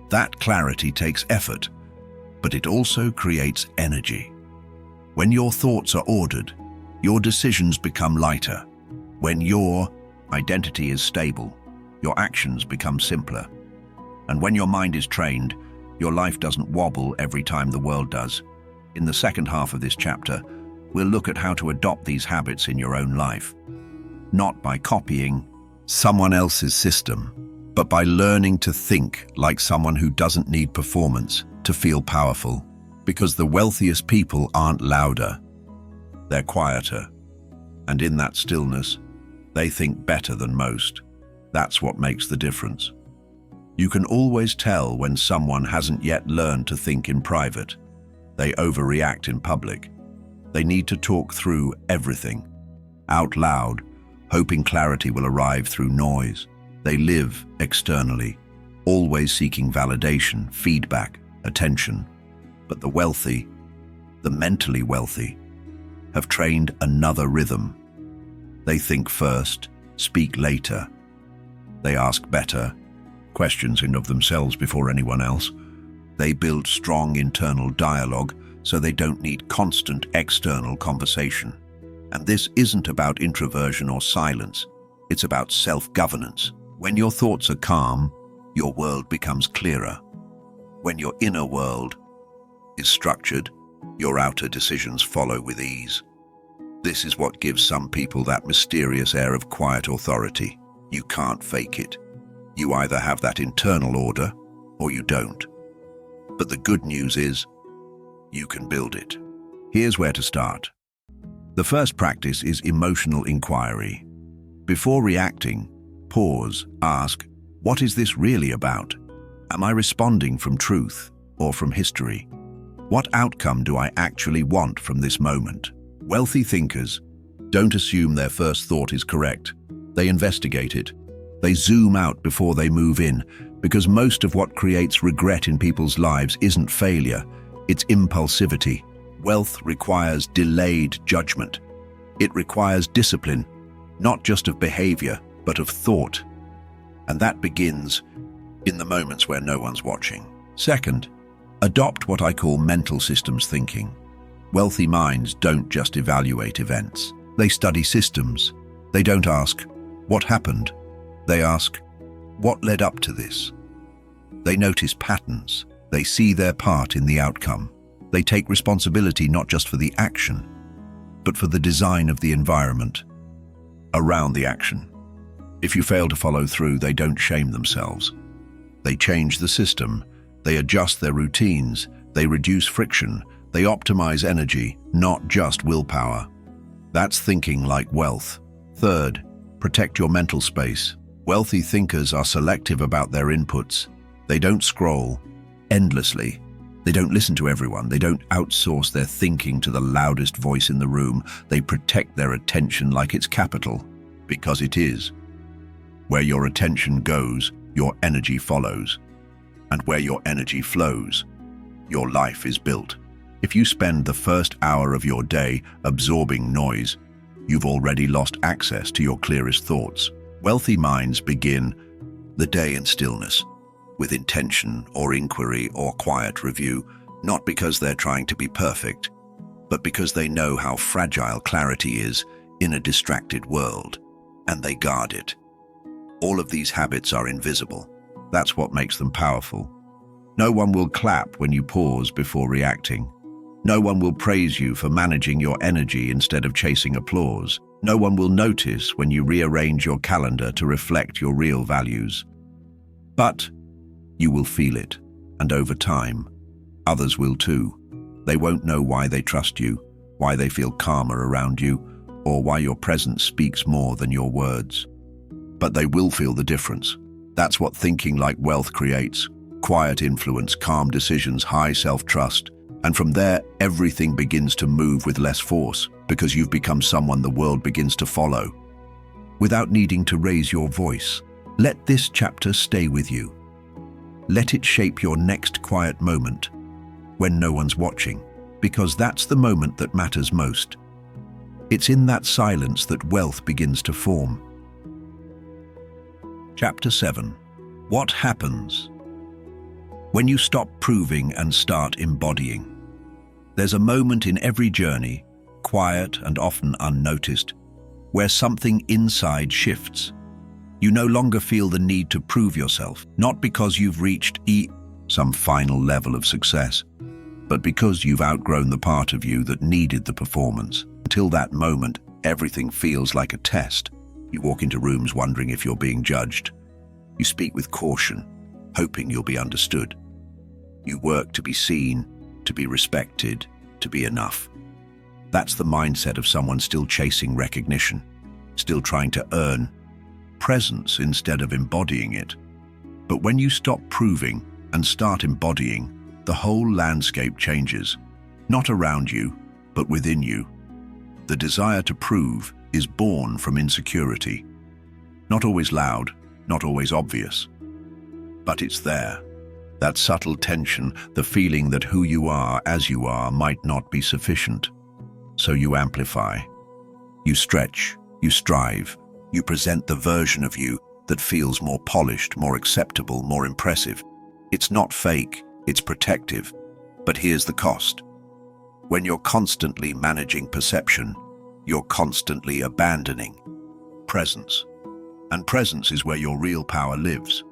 That clarity takes effort, but it also creates energy. When your thoughts are ordered, your decisions become lighter. When your identity is stable, your actions become simpler. And when your mind is trained, your life doesn't wobble every time the world does. In the second half of this chapter, we'll look at how to adopt these habits in your own life. Not by copying someone else's system, but by learning to think like someone who doesn't need performance to feel powerful. Because the wealthiest people aren't louder, they're quieter. And in that stillness, they think better than most. That's what makes the difference. You can always tell when someone hasn't yet learned to think in private. They overreact in public. They need to talk through everything, out loud, hoping clarity will arrive through noise. They live externally, always seeking validation, feedback, attention. But the wealthy, the mentally wealthy, have trained another rhythm. They think first, speak later. They ask better questions in of themselves before anyone else. They build strong internal dialogue so they don't need constant external conversation. And this isn't about introversion or silence. It's about self-governance. When your thoughts are calm, your world becomes clearer. When your inner world is structured, your outer decisions follow with ease. This is what gives some people that mysterious air of quiet authority. You can't fake it. You either have that internal order or you don't. But the good news is, you can build it. Here's where to start. The first practice is emotional inquiry. Before reacting, pause, ask, what is this really about? Am I responding from truth or from history? What outcome do I actually want from this moment? Wealthy thinkers don't assume their first thought is correct. They investigate it. They zoom out before they move in, because most of what creates regret in people's lives isn't failure, it's impulsivity. Wealth requires delayed judgment. It requires discipline, not just of behavior, but of thought. And that begins in the moments where no one's watching. Second, adopt what I call mental systems thinking. Wealthy minds don't just evaluate events. They study systems. They don't ask, what happened? They ask, what led up to this? They notice patterns. They see their part in the outcome. They take responsibility not just for the action, but for the design of the environment around the action. If you fail to follow through, they don't shame themselves. They change the system, they adjust their routines, they reduce friction, they optimize energy, not just willpower. That's thinking like wealth. Third, protect your mental space. Wealthy thinkers are selective about their inputs. They don't scroll endlessly. They don't listen to everyone. They don't outsource their thinking to the loudest voice in the room. They protect their attention like it's capital, because it is. Where your attention goes, your energy follows. And where your energy flows, your life is built. If you spend the first hour of your day absorbing noise, you've already lost access to your clearest thoughts. Wealthy minds begin the day in stillness, with intention or inquiry or quiet review, not because they're trying to be perfect, but because they know how fragile clarity is in a distracted world, and they guard it. All of these habits are invisible. That's what makes them powerful. No one will clap when you pause before reacting. No one will praise you for managing your energy instead of chasing applause. No one will notice when you rearrange your calendar to reflect your real values. But you will feel it, and over time, others will too. They won't know why they trust you, why they feel calmer around you, or why your presence speaks more than your words. But they will feel the difference. That's what thinking like wealth creates. Quiet influence, calm decisions, high self-trust. And from there, everything begins to move with less force, because you've become someone the world begins to follow. Without needing to raise your voice, let this chapter stay with you. Let it shape your next quiet moment, when no one's watching, because that's the moment that matters most. It's in that silence that wealth begins to form. Chapter 7. What happens when you stop proving and start embodying? There's a moment in every journey, quiet and often unnoticed, where something inside shifts. You no longer feel the need to prove yourself, not because you've reached some final level of success, but because you've outgrown the part of you that needed the performance. Until that moment, everything feels like a test. You walk into rooms wondering if you're being judged. You speak with caution, hoping you'll be understood. You work to be seen, to be respected, to be enough. That's the mindset of someone still chasing recognition, still trying to earn presence instead of embodying it. But when you stop proving and start embodying, the whole landscape changes. Not around you, but within you. The desire to prove is born from insecurity. Not always loud, not always obvious. But it's there. That subtle tension, the feeling that who you are as you are might not be sufficient. So you amplify. You stretch, you strive, you present the version of you that feels more polished, more acceptable, more impressive. It's not fake, it's protective. But here's the cost. When you're constantly managing perception, you're constantly abandoning presence. And presence is where your real power lives.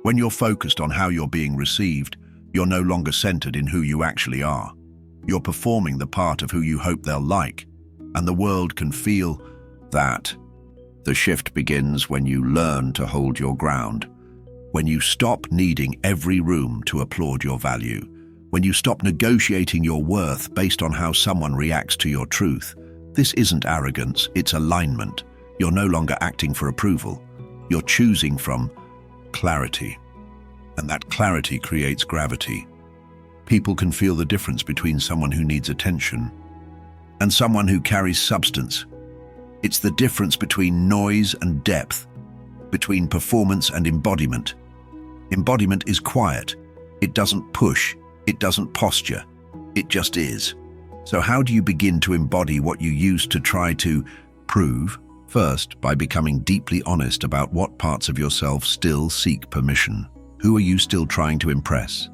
When you're focused on how you're being received, you're no longer centered in who you actually are. You're performing the part of who you hope they'll like, and the world can feel that. The shift begins when you learn to hold your ground, when you stop needing every room to applaud your value, when you stop negotiating your worth based on how someone reacts to your truth. This isn't arrogance, it's alignment. You're no longer acting for approval. You're choosing from clarity. And that clarity creates gravity. People can feel the difference between someone who needs attention and someone who carries substance. It's the difference between noise and depth, between performance and embodiment. Embodiment is quiet. It doesn't push. It doesn't posture. It just is. So how do you begin to embody what you used to try to prove? First, by becoming deeply honest about what parts of yourself still seek permission. Who are you still trying to impress?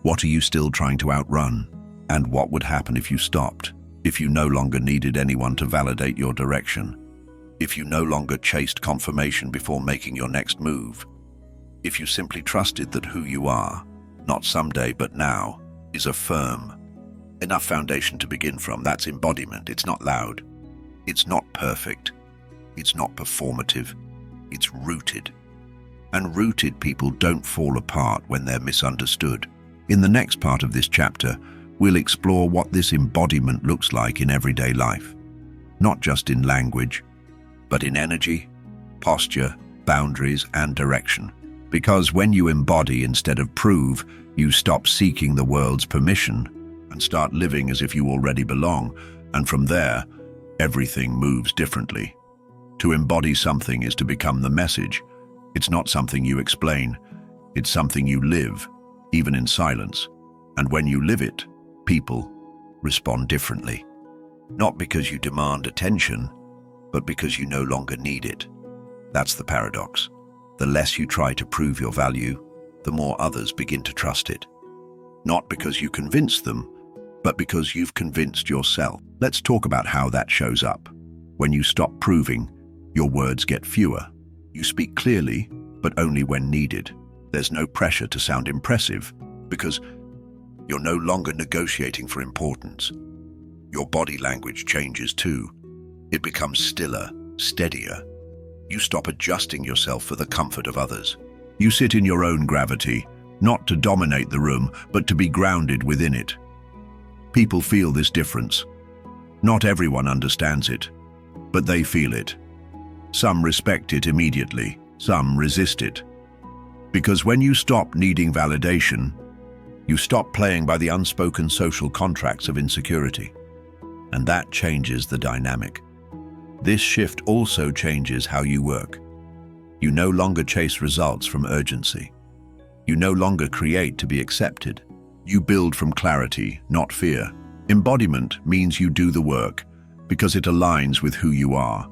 What are you still trying to outrun? And what would happen if you stopped? If you no longer needed anyone to validate your direction? If you no longer chased confirmation before making your next move? If you simply trusted that who you are, not someday but now, is a firm, enough foundation to begin from. That's embodiment. It's not loud. It's not perfect. It's not performative. It's rooted. And rooted people don't fall apart when they're misunderstood. In the next part of this chapter, we'll explore what this embodiment looks like in everyday life. Not just in language, but in energy, posture, boundaries, and direction. Because when you embody instead of prove, you stop seeking the world's permission and start living as if you already belong. And from there, everything moves differently. To embody something is to become the message. It's not something you explain. It's something you live, even in silence. And when you live it, people respond differently. Not because you demand attention, but because you no longer need it. That's the paradox. The less you try to prove your value, the more others begin to trust it. Not because you convince them, but because you've convinced yourself. Let's talk about how that shows up. When you stop proving, your words get fewer. You speak clearly, but only when needed. There's no pressure to sound impressive, because you're no longer negotiating for importance. Your body language changes too. It becomes stiller, steadier. You stop adjusting yourself for the comfort of others. You sit in your own gravity, not to dominate the room, but to be grounded within it. People feel this difference. Not everyone understands it, but they feel it. Some respect it immediately, some resist it. Because when you stop needing validation, you stop playing by the unspoken social contracts of insecurity. And that changes the dynamic. This shift also changes how you work. You no longer chase results from urgency. You no longer create to be accepted. You build from clarity, not fear. Embodiment means you do the work because it aligns with who you are,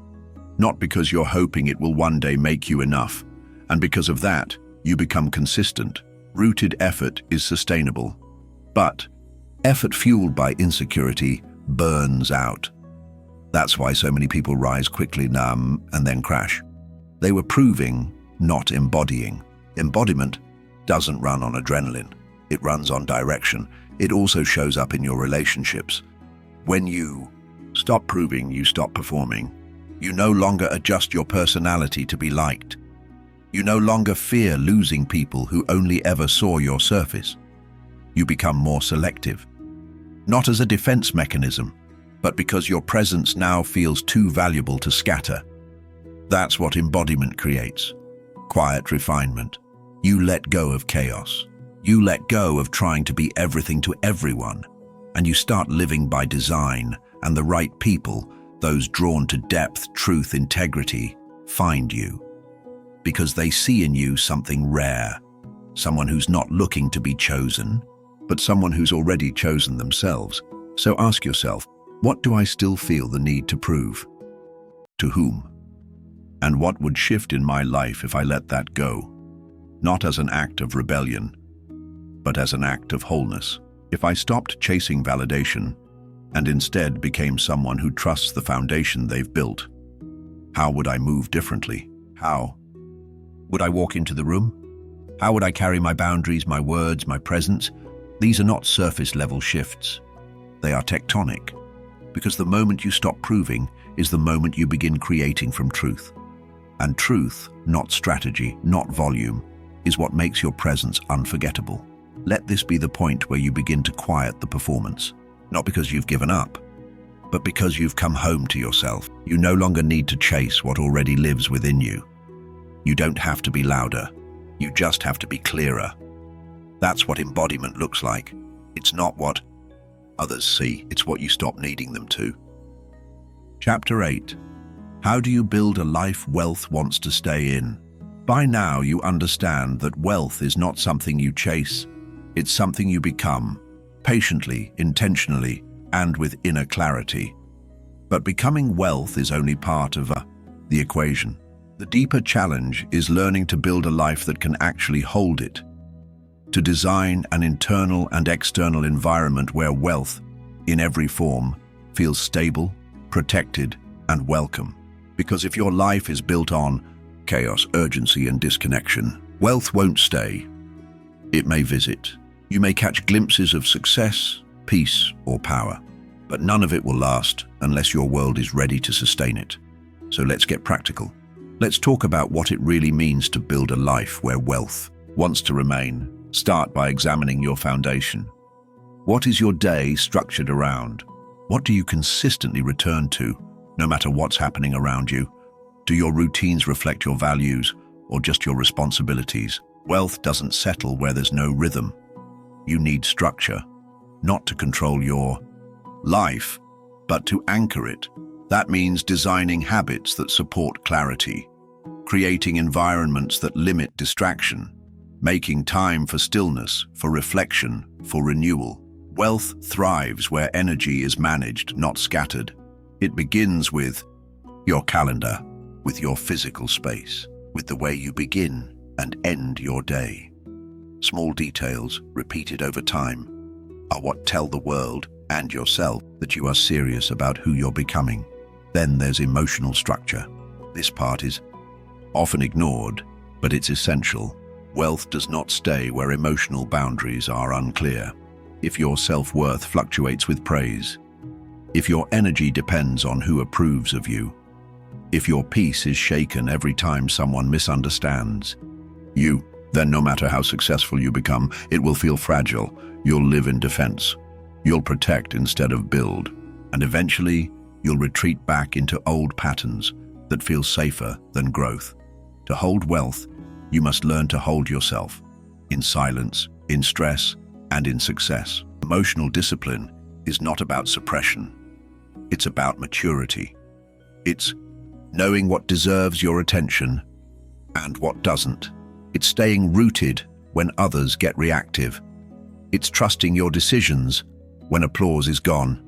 not because you're hoping it will one day make you enough. And because of that, you become consistent. Rooted effort is sustainable. But effort fueled by insecurity burns out. That's why so many people rise quickly, numb, and then crash. They were proving, not embodying. Embodiment doesn't run on adrenaline. It runs on direction. It also shows up in your relationships. When you stop proving, you stop performing. You no longer adjust your personality to be liked. You no longer fear losing people who only ever saw your surface. You become more selective. Not as a defense mechanism, but because your presence now feels too valuable to scatter. That's what embodiment creates. Quiet refinement. You let go of chaos. You let go of trying to be everything to everyone, and you start living by design, and the right people, those drawn to depth, truth, integrity, find you. Because they see in you something rare, someone who's not looking to be chosen, but someone who's already chosen themselves. So ask yourself, what do I still feel the need to prove? To whom? And what would shift in my life if I let that go? Not as an act of rebellion, but as an act of wholeness. If I stopped chasing validation and instead became someone who trusts the foundation they've built, how would I move differently? How? Would I walk into the room? How would I carry my boundaries, my words, my presence? These are not surface-level shifts. They are tectonic, because the moment you stop proving is the moment you begin creating from truth. And truth, not strategy, not volume, is what makes your presence unforgettable. Let this be the point where you begin to quiet the performance, not because you've given up, but because you've come home to yourself. You no longer need to chase what already lives within you. You don't have to be louder. You just have to be clearer. That's what embodiment looks like. It's not what others see, it's what you stop needing them to. Chapter 8. How do you build a life wealth wants to stay in? By now you understand that wealth is not something you chase. It's something you become, patiently, intentionally, and with inner clarity. But becoming wealth is only part of the equation. The deeper challenge is learning to build a life that can actually hold it. To design an internal and external environment where wealth, in every form, feels stable, protected, and welcome. Because if your life is built on chaos, urgency, and disconnection, wealth won't stay. It may visit. You may catch glimpses of success, peace, or power. But none of it will last unless your world is ready to sustain it. So let's get practical. Let's talk about what it really means to build a life where wealth wants to remain. Start by examining your foundation. What is your day structured around? What do you consistently return to, no matter what's happening around you? Do your routines reflect your values or just your responsibilities? Wealth doesn't settle where there's no rhythm. You need structure, not to control your life, but to anchor it. That means designing habits that support clarity, creating environments that limit distraction, making time for stillness, for reflection, for renewal. Wealth thrives where energy is managed, not scattered. It begins with your calendar, with your physical space, with the way you begin and end your day. Small details, repeated over time, are what tell the world and yourself that you are serious about who you're becoming. Then there's emotional structure. This part is often ignored, but it's essential. Wealth does not stay where emotional boundaries are unclear. If your self-worth fluctuates with praise, if your energy depends on who approves of you, if your peace is shaken every time someone misunderstands you, then no matter how successful you become, it will feel fragile. You'll live in defense. You'll protect instead of build. And eventually, you'll retreat back into old patterns that feel safer than growth. To hold wealth, you must learn to hold yourself in silence, in stress, and in success. Emotional discipline is not about suppression. It's about maturity. It's knowing what deserves your attention and what doesn't. It's staying rooted when others get reactive. It's trusting your decisions when applause is gone.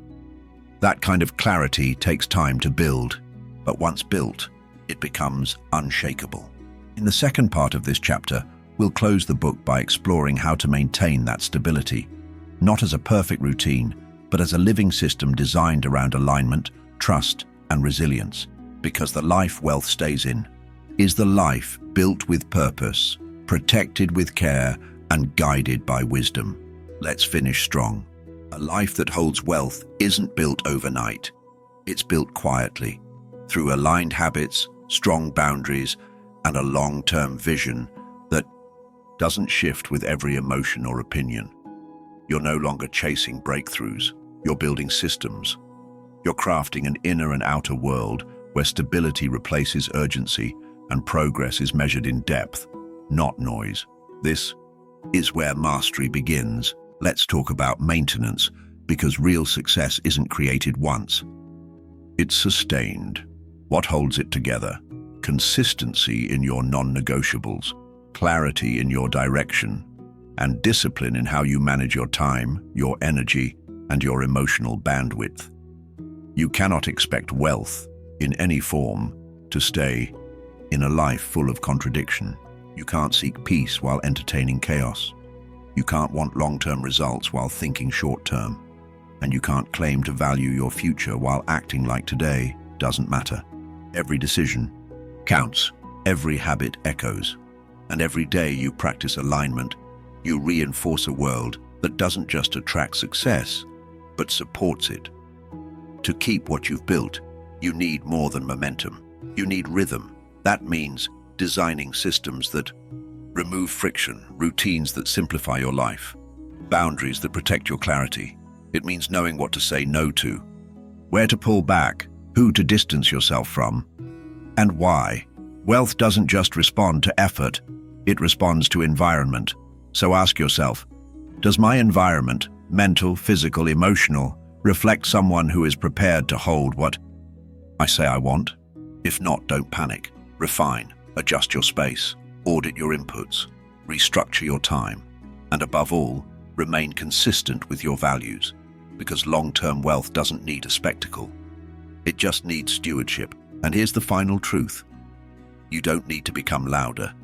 That kind of clarity takes time to build, but once built, it becomes unshakable. In the second part of this chapter, we'll close the book by exploring how to maintain that stability, not as a perfect routine, but as a living system designed around alignment, trust, and resilience. Because the life wealth stays in is the life built with purpose, protected with care, and guided by wisdom. Let's finish strong. A life that holds wealth isn't built overnight. It's built quietly, through aligned habits, strong boundaries, and a long-term vision that doesn't shift with every emotion or opinion. You're no longer chasing breakthroughs. You're building systems. You're crafting an inner and outer world where stability replaces urgency and progress is measured in depth, not noise. This is where mastery begins. Let's talk about maintenance, because real success isn't created once. It's sustained. What holds it together? Consistency in your non-negotiables, clarity in your direction, and discipline in how you manage your time, your energy, and your emotional bandwidth. You cannot expect wealth in any form to stay in a life full of contradiction. You can't seek peace while entertaining chaos. You can't want long-term results while thinking short-term. And you can't claim to value your future while acting like today doesn't matter. Every decision counts. Every habit echoes. And every day you practice alignment, you reinforce a world that doesn't just attract success, but supports it. To keep what you've built, you need more than momentum. You need rhythm. That means designing systems that remove friction, routines that simplify your life, boundaries that protect your clarity. It means knowing what to say no to, where to pull back, who to distance yourself from, and why. Wealth doesn't just respond to effort, it responds to environment. So ask yourself, does my environment, mental, physical, emotional, reflect someone who is prepared to hold what I say I want? If not, don't panic. Refine, adjust your space, audit your inputs, restructure your time, and above all, remain consistent with your values, because long-term wealth doesn't need a spectacle. It just needs stewardship. And here's the final truth. You don't need to become louder.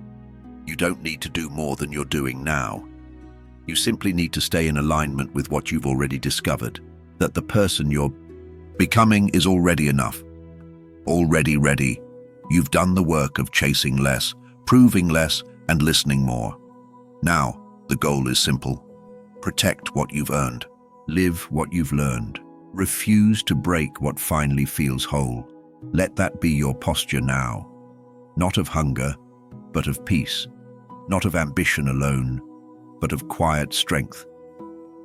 You don't need to do more than you're doing now. You simply need to stay in alignment with what you've already discovered, that the person you're becoming is already enough, already ready. You've done the work of chasing less, proving less, and listening more. Now, the goal is simple. Protect what you've earned. Live what you've learned. Refuse to break what finally feels whole. Let that be your posture now. Not of hunger, but of peace. Not of ambition alone, but of quiet strength.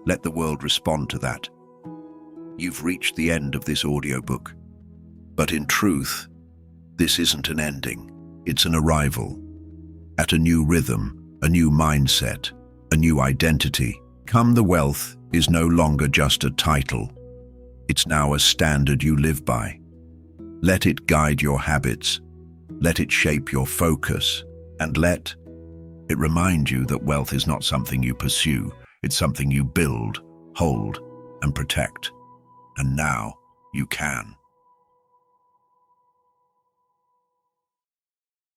Let the world respond to that. You've reached the end of this audiobook. But in truth, this isn't an ending. It's an arrival. At a new rhythm, a new mindset, a new identity. Come the Wealth is no longer just a title. It's now a standard you live by. Let it guide your habits. Let it shape your focus. And let it remind you that wealth is not something you pursue. It's something you build, hold, and protect. And now you can.